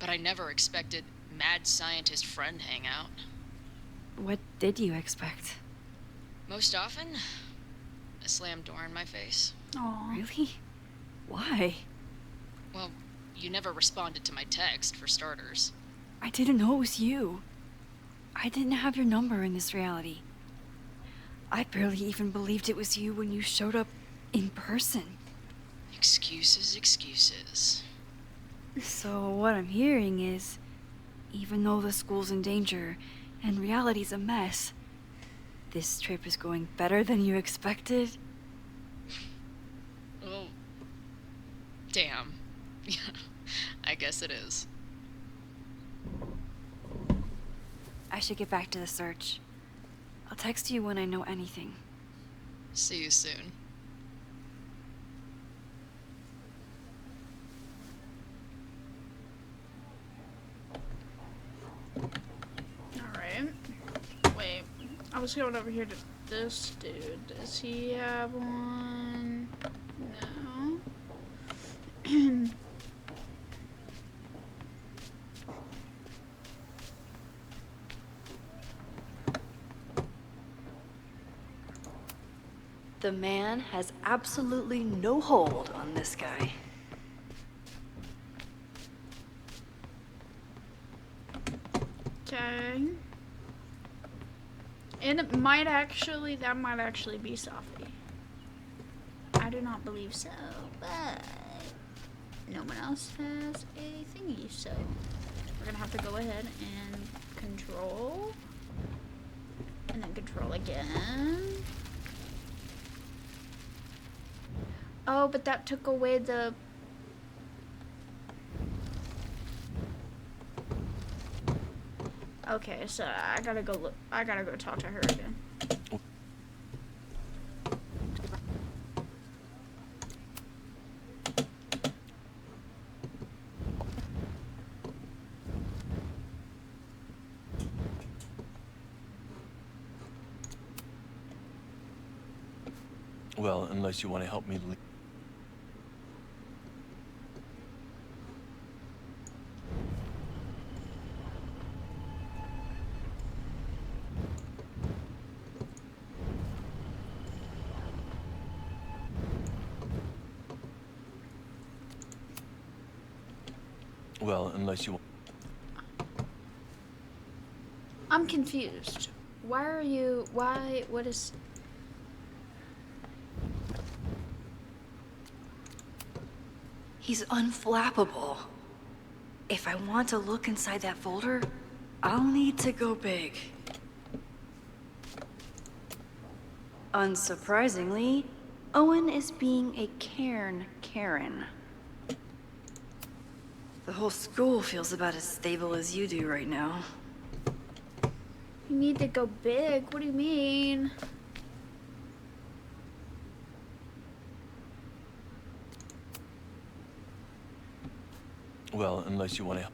But I never expected mad scientist friend hangout.
What did you expect?
Most often, a slammed door in my face.
Aw.
Really? Why?
Well, you never responded to my text, for starters.
I didn't know it was you. I didn't have your number in this reality. I barely even believed it was you when you showed up in person.
Excuses.
So what I'm hearing is, even though the school's in danger and reality's a mess, this trip is going better than you expected?
Well, damn. Yeah, I guess it is.
I should get back to the search. I'll text you when I know anything.
See you soon.
Alright. Wait. I was going over here to this dude. Does he have one? No.
The man has absolutely no hold on this guy.
Okay. And it might actually, that might actually be Sophie. I do not believe so, but no one else has a thingy, so we're gonna have to go ahead and control. And then control again. Oh, but that took away the... Okay, so I gotta go look. I gotta go talk to her again.
Well, unless you want to help me leave. Well, unless you...
I'm confused. Why are you... Why... What is...
He's unflappable. If I want to look inside that folder, I'll need to go big. Unsurprisingly, Owen is being a cairn Karen. The whole school feels about as stable as you do right now.
You need to go big? What do you mean?
Well, unless you want to...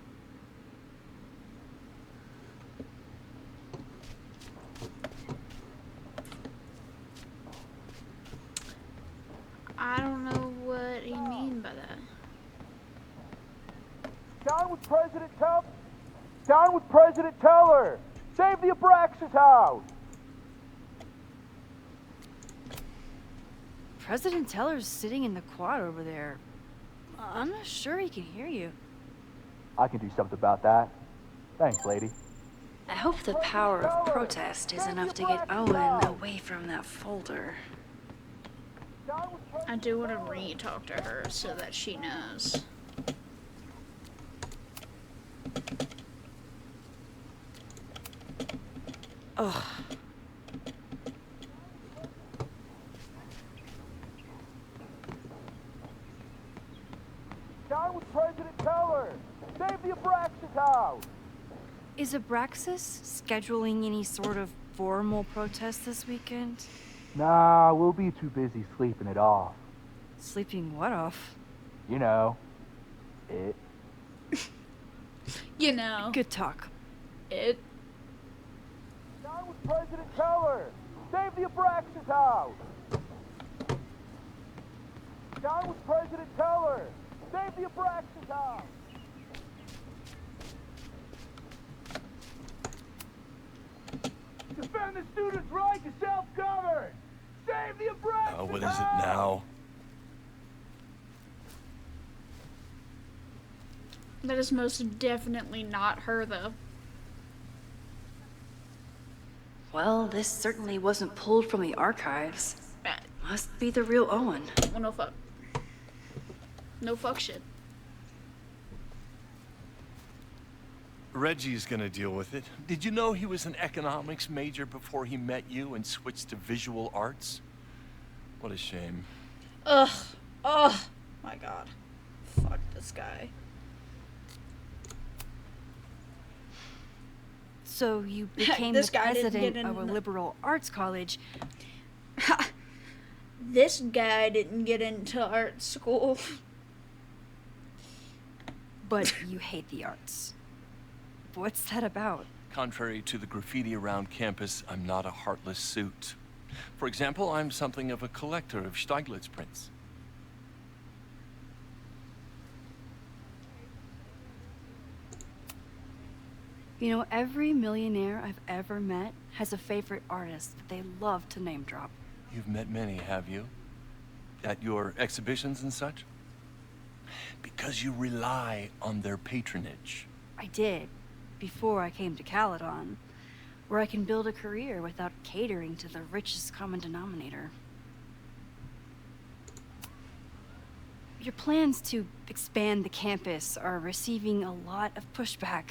I don't know what you mean by that.
Down with President Tubb! Down with President Teller! Save the Abraxas house!
President Teller's sitting in the quad over there. I'm not sure he can hear you.
I can do something about that. Thanks, lady.
I hope the power of protest is enough to get Owen away from that folder.
I do want to re-talk to her so that she knows.
Ugh.
Down with President Teller! Save the Abraxas house!
Is Abraxas scheduling any sort of formal protest this weekend?
Nah, we'll be too busy sleeping it off.
Sleeping what off?
You know, it.
You know.
Good talk.
It.
Down with President Teller! Save the Abraxas house! Down with President Teller! Save the Abraxas house! Defend the students' right to self-govern! Save the Abraxas
what is it now?
That is most definitely not her, though.
Well, this certainly wasn't pulled from the archives. Must be the real Owen.
Well, no fuck. No fuck shit.
Reggie's gonna deal with it. Did you know he was an economics major before he met you and switched to visual arts? What a shame.
Ugh. Ugh. My god. Fuck this guy.
So you became
This
the
guy didn't
president
get
of a
in-
liberal arts college.
This guy didn't get into art school.
But you hate the arts. What's that about?
Contrary to the graffiti around campus, I'm not a heartless suit. For example, I'm something of a collector of Stieglitz prints.
You know, every millionaire I've ever met has a favorite artist that they love to name drop.
You've met many, have you? At your exhibitions and such? Because you rely on their patronage.
I did, before I came to Caledon, where I can build a career without catering to the richest common denominator. Your plans to expand the campus are receiving a lot of pushback.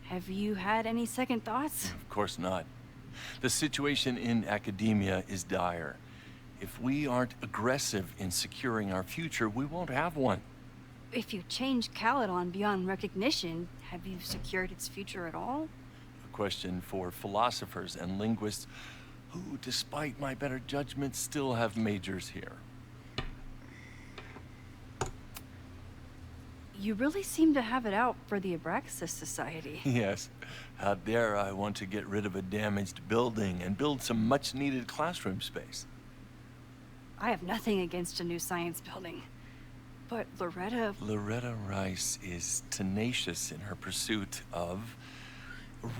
Have you had any second thoughts?
Of course not. The situation in academia is dire. If we aren't aggressive in securing our future, we won't have one.
If you change Caledon beyond recognition, have you secured its future at all?
A question for philosophers and linguists who, despite my better judgment, still have majors here.
You really seem to have it out for the Abraxas Society.
Yes. Out there, I want to get rid of a damaged building and build some much-needed classroom space.
I have nothing against a new science building. But
Loretta Rice is tenacious in her pursuit of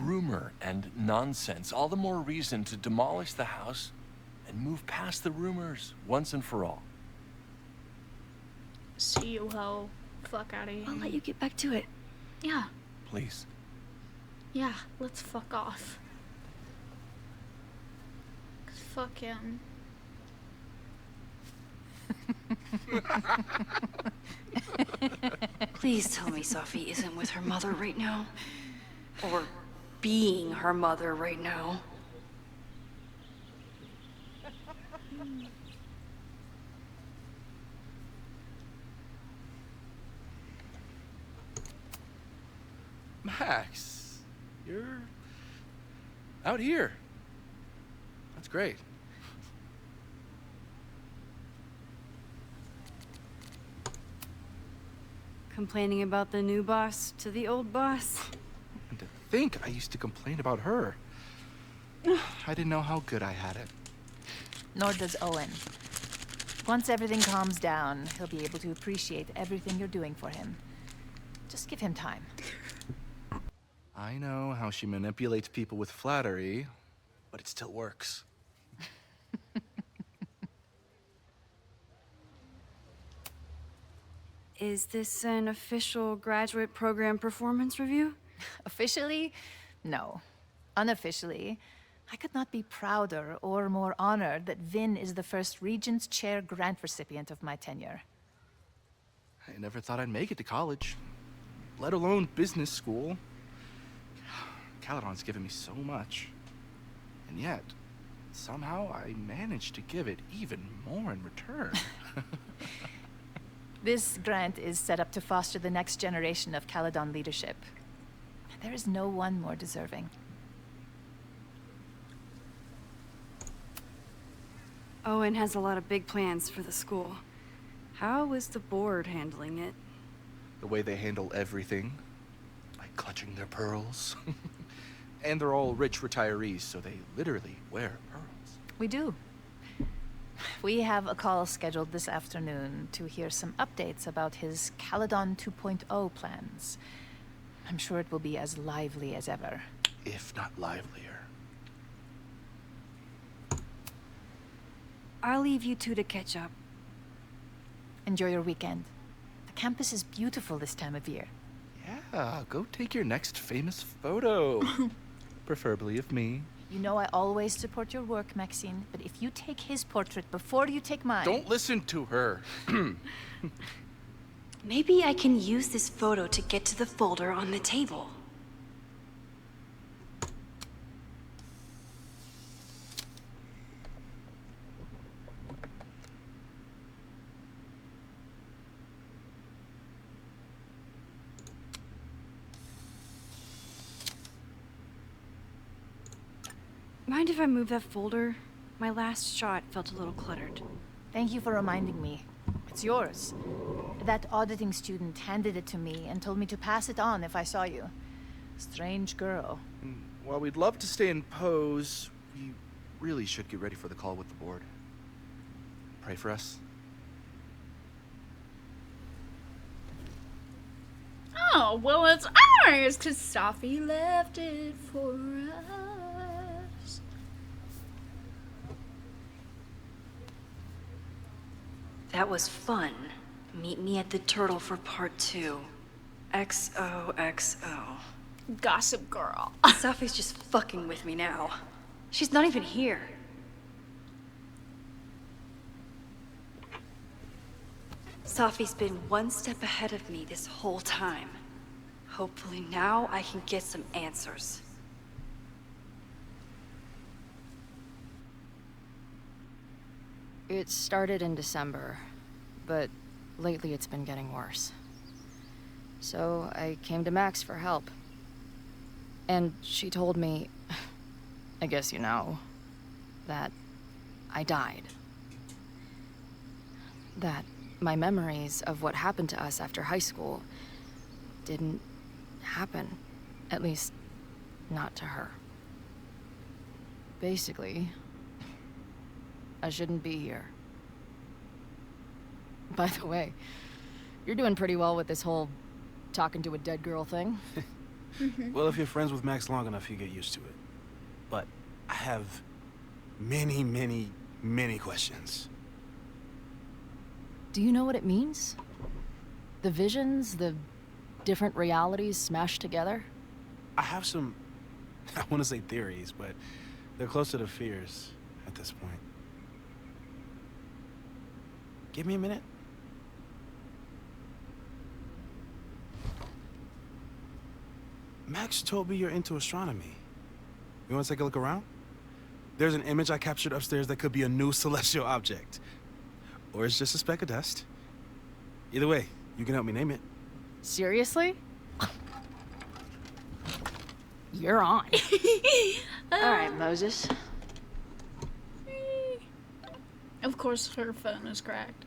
rumor and nonsense. All the more reason to demolish the house and move past the rumors once and for all.
See you, ho. Fuck out of here.
I'll let you get back to it.
Yeah.
Please.
Yeah, let's fuck off. 'Cause fuck him.
Please tell me Safi isn't with her mother right now. Or being her mother right now.
Max, you're out here. That's great.
Complaining about the new boss to the old boss?
And to think I used to complain about her. I didn't know how good I had it.
Nor does Owen. Once everything calms down, he'll be able to appreciate everything you're doing for him. Just give him time.
I know how she manipulates people with flattery, but it still works.
Is this an official graduate program performance review?
Officially, no. Unofficially, I could not be prouder or more honored that Vin is the first Regent's Chair grant recipient of my tenure.
I never thought I'd make it to college, let alone business school. Caledon's given me so much. And yet, somehow I managed to give it even more in return.
This grant is set up to foster the next generation of Caledon leadership. There is no one more deserving.
Owen has a lot of big plans for the school. How is the board handling it?
The way they handle everything, like clutching their pearls. And they're all rich retirees, so they literally wear pearls.
We do. We have a call scheduled this afternoon to hear some updates about his Caledon 2.0 plans. I'm sure it will be as lively as ever.
If not livelier.
I'll leave you two to catch up.
Enjoy your weekend. The campus is beautiful this time of year.
Yeah, go take your next famous photo. Preferably of me.
You know I always support your work, Maxine, but if you take his portrait before you take mine...
Don't listen to her.
Maybe I can use this photo to get to the folder on the table.
Mind if I move that folder? My last shot felt a little cluttered.
Thank you for reminding me. It's yours. That auditing student handed it to me and told me to pass it on if I saw you. Strange girl.
While we'd love to stay in pose, we really should get ready for the call with the board. Pray for us.
Oh, well, it's ours, because Sophie left it for us.
That was fun. Meet me at the Turtle for part 2. XOXO.
Gossip girl.
Sophie's just fucking with me now. She's not even here. Sophie's been one step ahead of me this whole time. Hopefully now I can get some answers.
It started in December, but lately it's been getting worse. So I came to Max for help. And she told me, I guess you know, that I died. That my memories of what happened to us after high school didn't happen. At least, not to her. Basically, I shouldn't be here. By the way, you're doing pretty well with this whole talking to a dead girl thing.
Well, if you're friends with Max long enough, you get used to it. But I have many, many, many questions.
Do you know what it means? The visions, the different realities smashed together?
I have some, I want to say theories, but they're closer to fears at this point. Give me a minute. Max told me you're into astronomy. You want to take a look around? There's an image I captured upstairs that could be a new celestial object. Or it's just a speck of dust. Either way, you can help me name it.
Seriously? You're on.
All right, Moses.
Of course, her phone is cracked.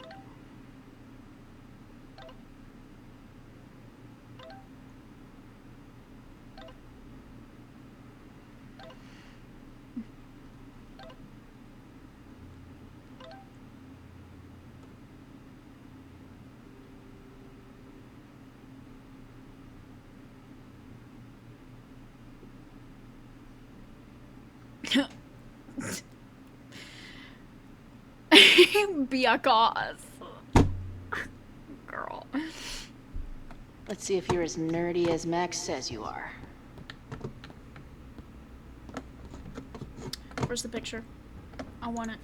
Because. Girl.
Let's see if you're as nerdy as Max says you are.
Where's the picture? I want it.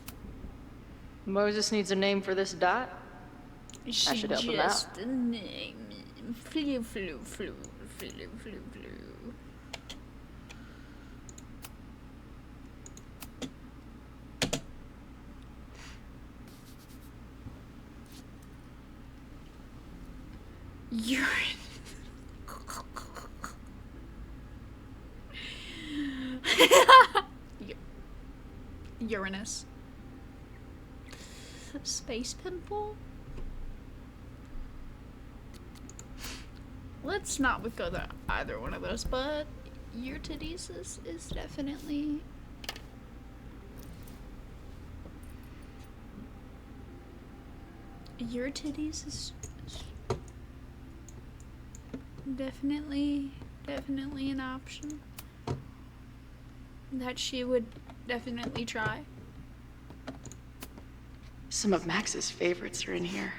Moses needs a name for this dot?
She
I should help him out.
just name flu, flu, flu, flu, flu, flu. Urine. Uranus. Space pimple? Let's not go to either one of those, but your titties is definitely... Your titties is definitely an option that she would definitely try.
Some of Max's favorites are in here.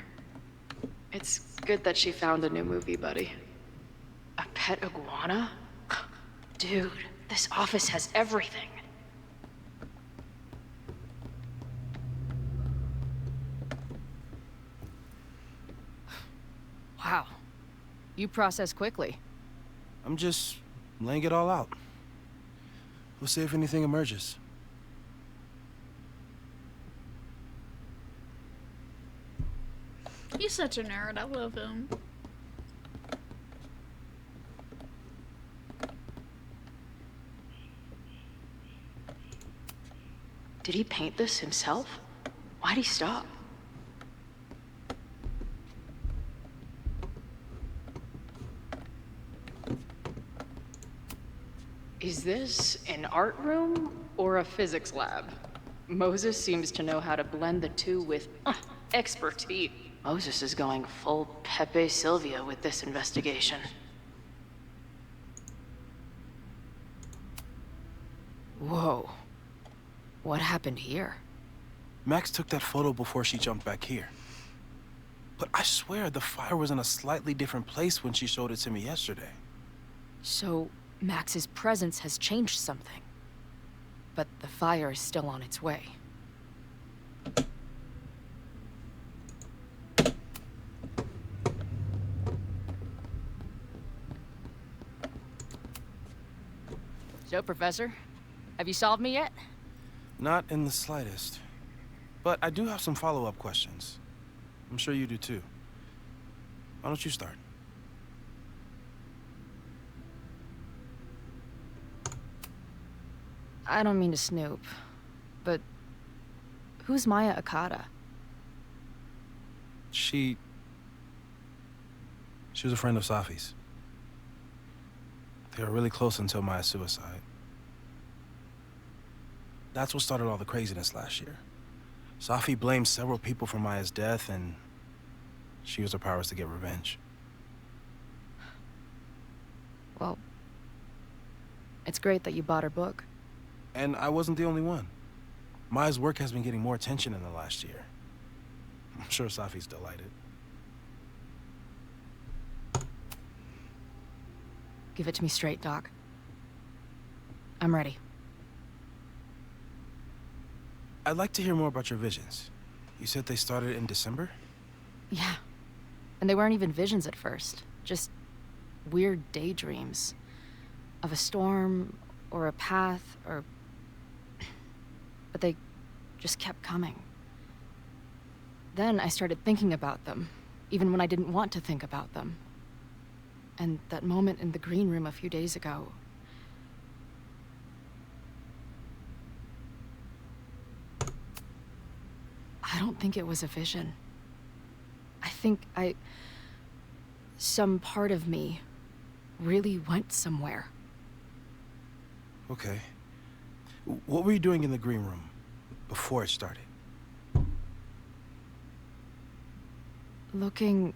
It's good that she found a new movie buddy. A pet iguana? Dude, this office has everything.
Wow. You process quickly.
I'm just laying it all out. We'll see if anything emerges.
He's such a nerd. I love him.
Did he paint this himself? Why'd he stop?
Is this an art room or a physics lab? Moses seems to know how to blend the two with expertise. Moses is going full Pepe Silvia with this investigation.
Whoa. What happened here?
Max took that photo before she jumped back here. But I swear the fire was in a slightly different place when she showed it to me yesterday.
So, Max's presence has changed something. But the fire is still on its way. So, Professor, have you solved me yet?
Not in the slightest. But I do have some follow-up questions. I'm sure you do too. Why don't you start?
I don't mean to snoop, but who's Maya Akata?
She was a friend of Safi's. They were really close until Maya's suicide. That's what started all the craziness last year. Safi blamed several people for Maya's death, and she used her powers to get revenge.
Well, it's great that you bought her book.
And I wasn't the only one. Maya's work has been getting more attention in the last year. I'm sure Safi's delighted.
Give it to me straight, Doc. I'm ready.
I'd like to hear more about your visions. You said they started in December?
Yeah. And they weren't even visions at first. Just weird daydreams. Of a storm, or a path, or... But they just kept coming. Then I started thinking about them, even when I didn't want to think about them. And that moment in the green room a few days ago... I don't think it was a vision. I think some part of me really went somewhere.
Okay. What were you doing in the green room before it started?
Looking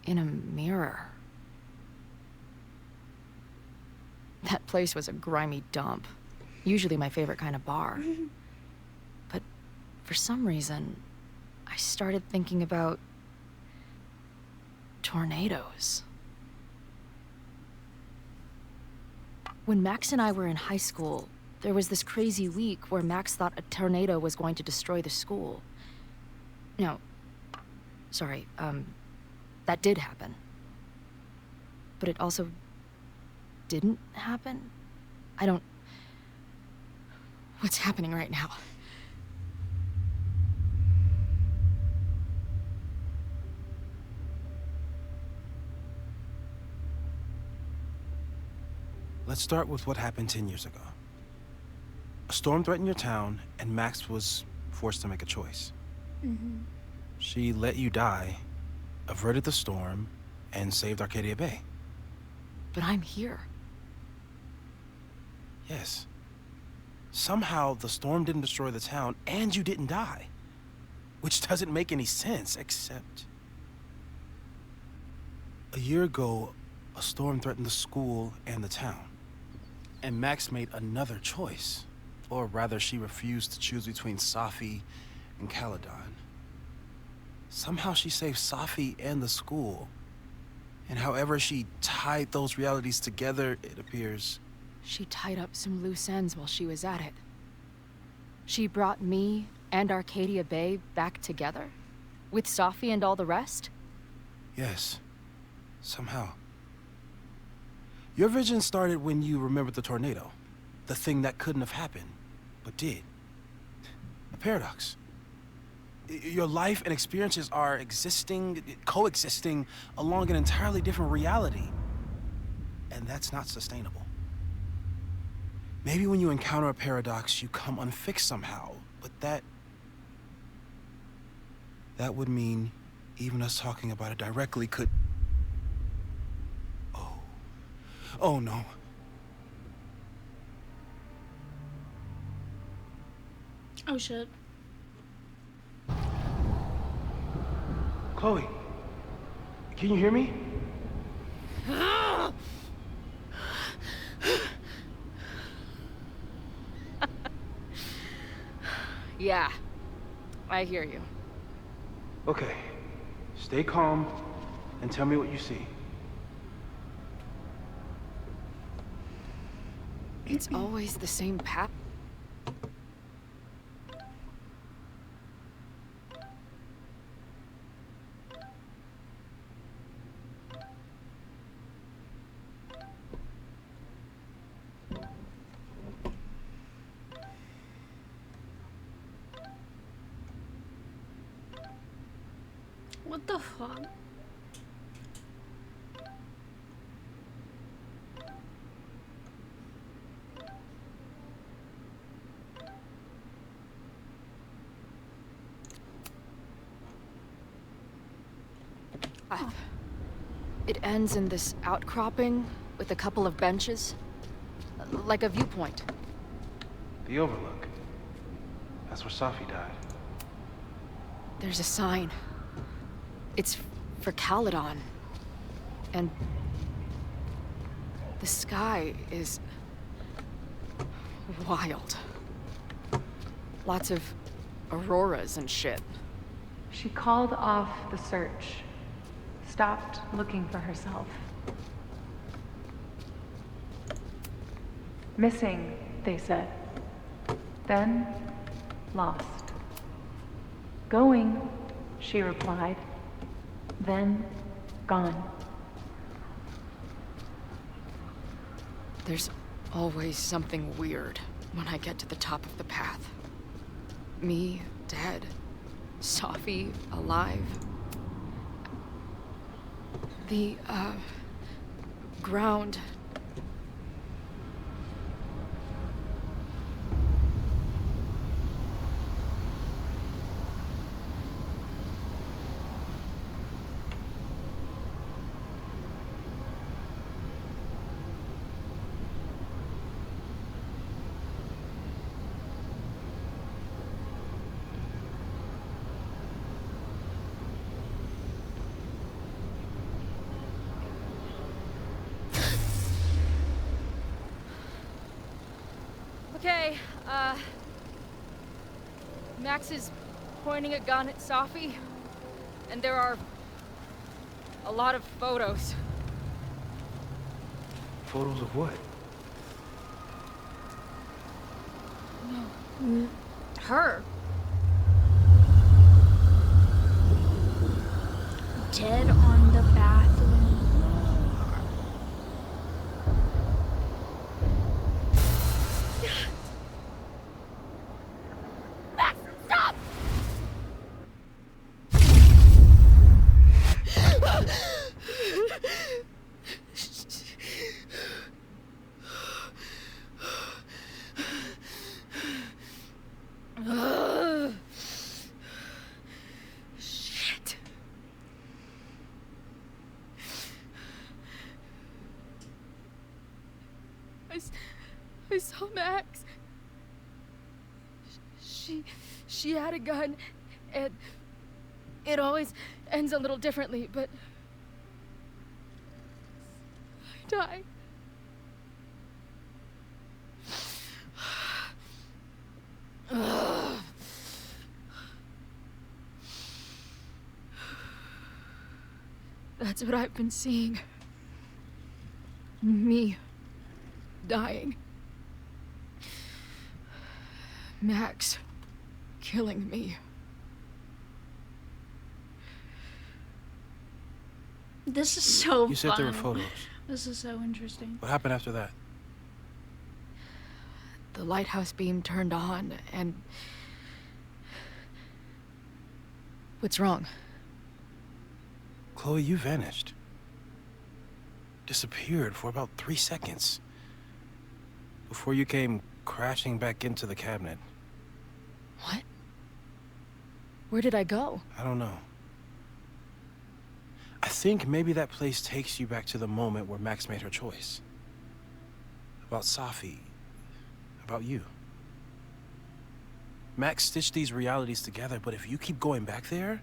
in a mirror. That place was a grimy dump. Usually my favorite kind of bar. But for some reason, I started thinking about tornadoes. When Max and I were in high school, there was this crazy week where Max thought a tornado was going to destroy the school. No, sorry, that did happen. But it also didn't happen? What's happening right now?
Let's start with what happened 10 years ago. A storm threatened your town, and Max was forced to make a choice.
Mm-hmm.
She let you die, averted the storm, and saved Arcadia Bay.
But I'm here.
Yes. Somehow, the storm didn't destroy the town, and you didn't die. Which doesn't make any sense, except... A year ago, a storm threatened the school and the town. And Max made another choice. Or rather, she refused to choose between Safi and Caledon. Somehow she saved Safi and the school. And however she tied those realities together, it appears...
She tied up some loose ends while she was at it. She brought me and Arcadia Bay back together? With Safi and all the rest?
Yes. Somehow. Your vision started when you remembered the tornado. The thing that couldn't have happened, but did. A paradox. Your life and experiences are coexisting along an entirely different reality. And that's not sustainable. Maybe when you encounter a paradox, you come unfixed somehow, but that would mean even us talking about it directly could... Oh no.
Oh shit.
Chloe, can you hear me?
Yeah, I hear you.
Okay, stay calm and tell me what you see.
It's always the same path.
What the fuck?
It ends in this outcropping with a couple of benches, like a viewpoint.
The Overlook. That's where Safi died.
There's a sign. It's for Caledon. And the sky is wild. Lots of auroras and shit.
She called off the search, stopped looking for herself. Missing, they said. Then, lost. Going, she replied. Then, gone.
There's always something weird when I get to the top of the path. Me, dead. Safi, alive. The, ground.
Okay, Max is pointing a gun at Safi, and there are a lot of photos.
Photos of what?
Her. Dead on the bathroom floor.
Max, stop! Shit. I saw Max. She had a gun, and it always ends a little differently, but I died. That's what I've been seeing. Me dying. Max killing me.
This is so
You said
fun.
there were photos.
This is so interesting.
What happened after that?
The lighthouse beam turned on, and... What's wrong?
Chloe, you vanished. Disappeared for about 3 seconds. Before you came crashing back into the cabinet.
What? Where did I go?
I don't know. I think maybe that place takes you back to the moment where Max made her choice. About Safi. About you. Max stitched these realities together, but if you keep going back there,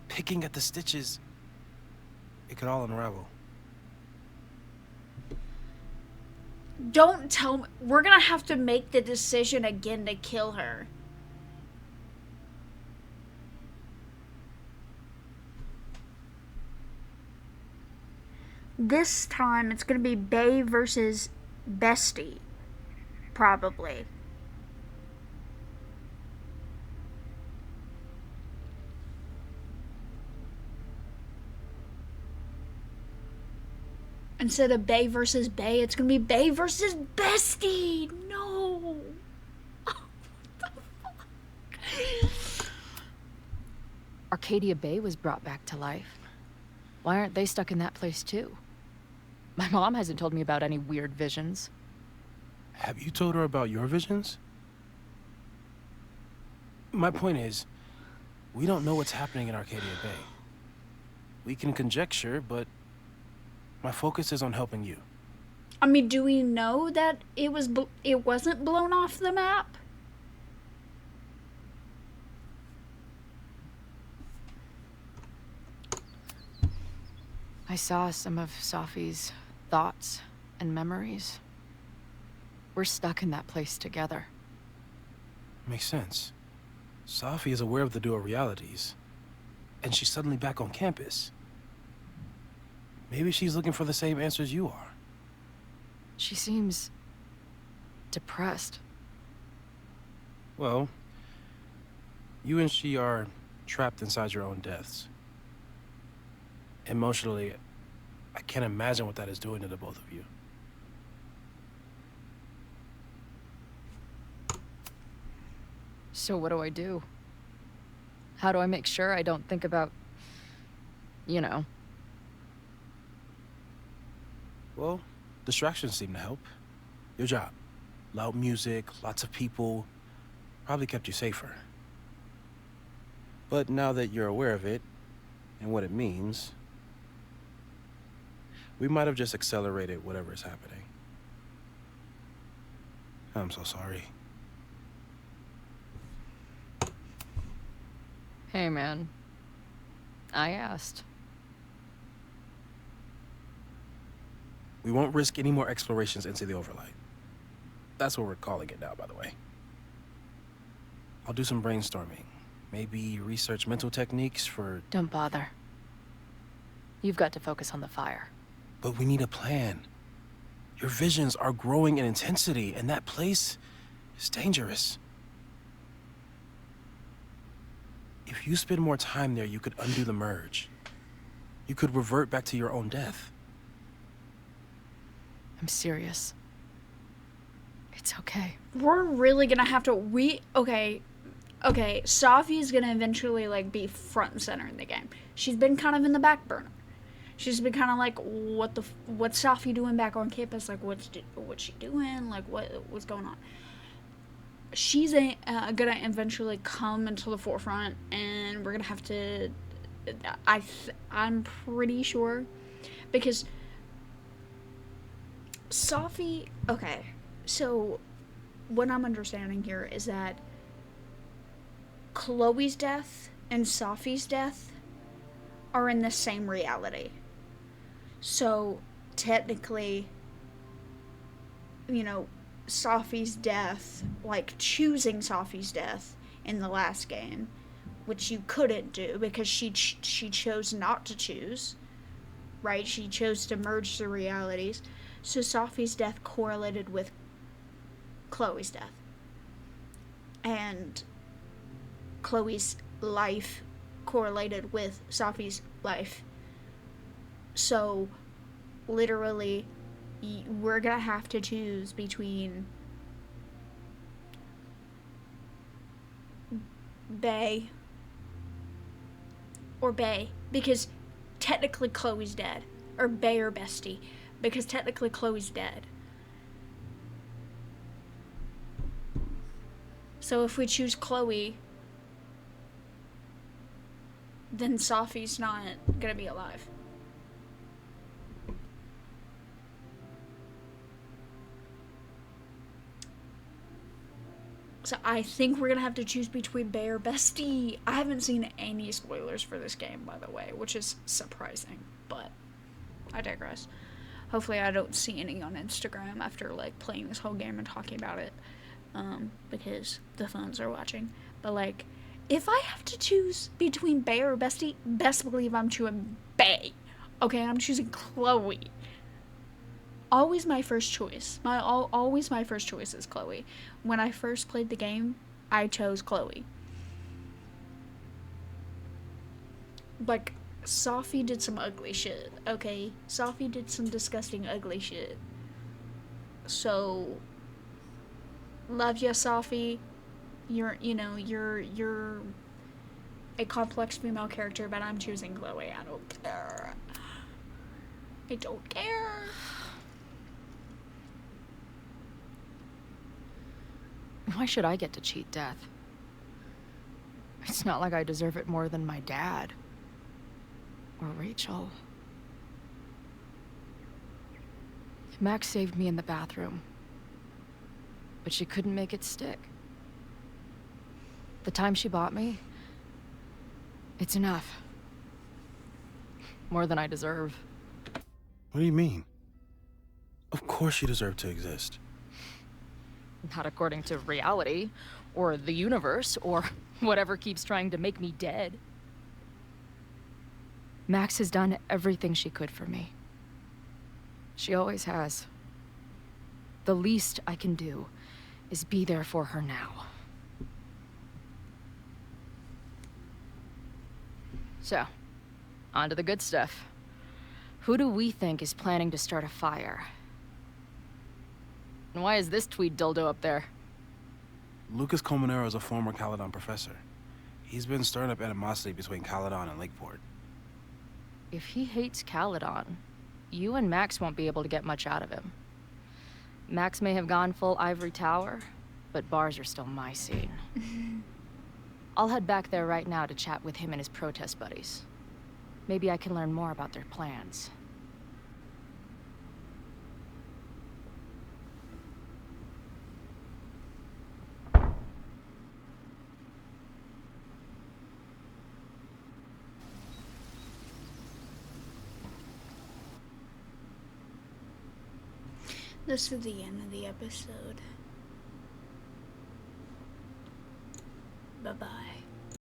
picking at the stitches, it could all unravel.
Don't tell me. We're gonna have to make the decision again to kill her. This time it's gonna be Bae versus Bestie. Probably. Instead of Bae versus Bae, it's gonna be Bae versus Bestie. No.
Arcadia Bay was brought back to life. Why aren't they stuck in that place too? My mom hasn't told me about any weird visions.
Have you told her about your visions? My point is, we don't know what's happening in Arcadia Bay. We can conjecture, but my focus is on helping you.
I mean, do we know that it wasn't blown off the map?
I saw some of Safi's thoughts and memories. We're stuck in that place together.
Makes sense. Safi is aware of the dual realities, and she's suddenly back on campus. Maybe she's looking for the same answers you are.
She seems depressed.
Well, you and she are trapped inside your own deaths. Emotionally, I can't imagine what that is doing to the both of you.
So what do I do? How do I make sure I don't think about, you know?
Well, distractions seem to help. Your job. Loud music, lots of people, probably kept you safer. But now that you're aware of it, and what it means, we might have just accelerated whatever is happening. I'm so sorry.
Hey, man. I asked.
We won't risk any more explorations into the overlight. That's what we're calling it now, by the way. I'll do some brainstorming. Maybe research mental techniques for...
Don't bother. You've got to focus on the fire.
But we need a plan. Your visions are growing in intensity, and that place is dangerous. If you spend more time there, you could undo the merge. You could revert back to your own death.
I'm serious. It's okay.
We're really gonna have to okay, Safi's gonna eventually like be front and center in the game. She's been kind of in the back burner. She's been kind of like, what's Safi doing back on campus? Like, what's she doing? Like, what's going on? She's gonna eventually come into the forefront, and we're gonna have to. I'm pretty sure, because Safi. Okay, so what I'm understanding here is that Chloe's death and Safi's death are in the same reality. So technically, you know, Safi's death, like choosing Safi's death in the last game, which you couldn't do because she chose not to choose, right? She chose to merge the realities. So Safi's death correlated with Chloe's death. And Chloe's life correlated with Safi's life. So, literally, we're gonna have to choose between Bae or Bae, because technically Chloe's dead. Or Bae or Bestie, because technically Chloe's dead. So if we choose Chloe, then Safi's not gonna be alive. So I think we're gonna have to choose between Bay or Bestie. I haven't seen any spoilers for this game, by the way, which is surprising, but I digress. Hopefully I don't see any on Instagram after like playing this whole game and talking about it, because the phones are watching. But like, if I have to choose between Bay or Bestie, best believe I'm choosing Bay. Okay, I'm choosing Chloe. Always my first choice. Always my first choice is Chloe. When I first played the game, I chose Chloe. Like, Sophie did some ugly shit, okay? Sophie did some disgusting ugly shit. So, love ya, Sophie. You're a complex female character, but I'm choosing Chloe. I don't care. I don't care.
Why should I get to cheat death? It's not like I deserve it more than my dad. Or Rachel. Max saved me in the bathroom. But she couldn't make it stick. The time she bought me, it's enough. More than I deserve.
What do you mean? Of course you deserve to exist.
Not according to reality, or the universe, or whatever keeps trying to make me dead. Max has done everything she could for me. She always has. The least I can do is be there for her now. So, on to the good stuff. Who do we think is planning to start a fire? And why is this tweed dildo up there?
Lucas Colmenero is a former Caledon professor. He's been stirring up animosity between Caledon and Lakeport.
If he hates Caledon, you and Max won't be able to get much out of him. Max may have gone full ivory tower, but bars are still my scene. I'll head back there right now to chat with him and his protest buddies. Maybe I can learn more about their plans.
This is the end of the episode. Bye-bye.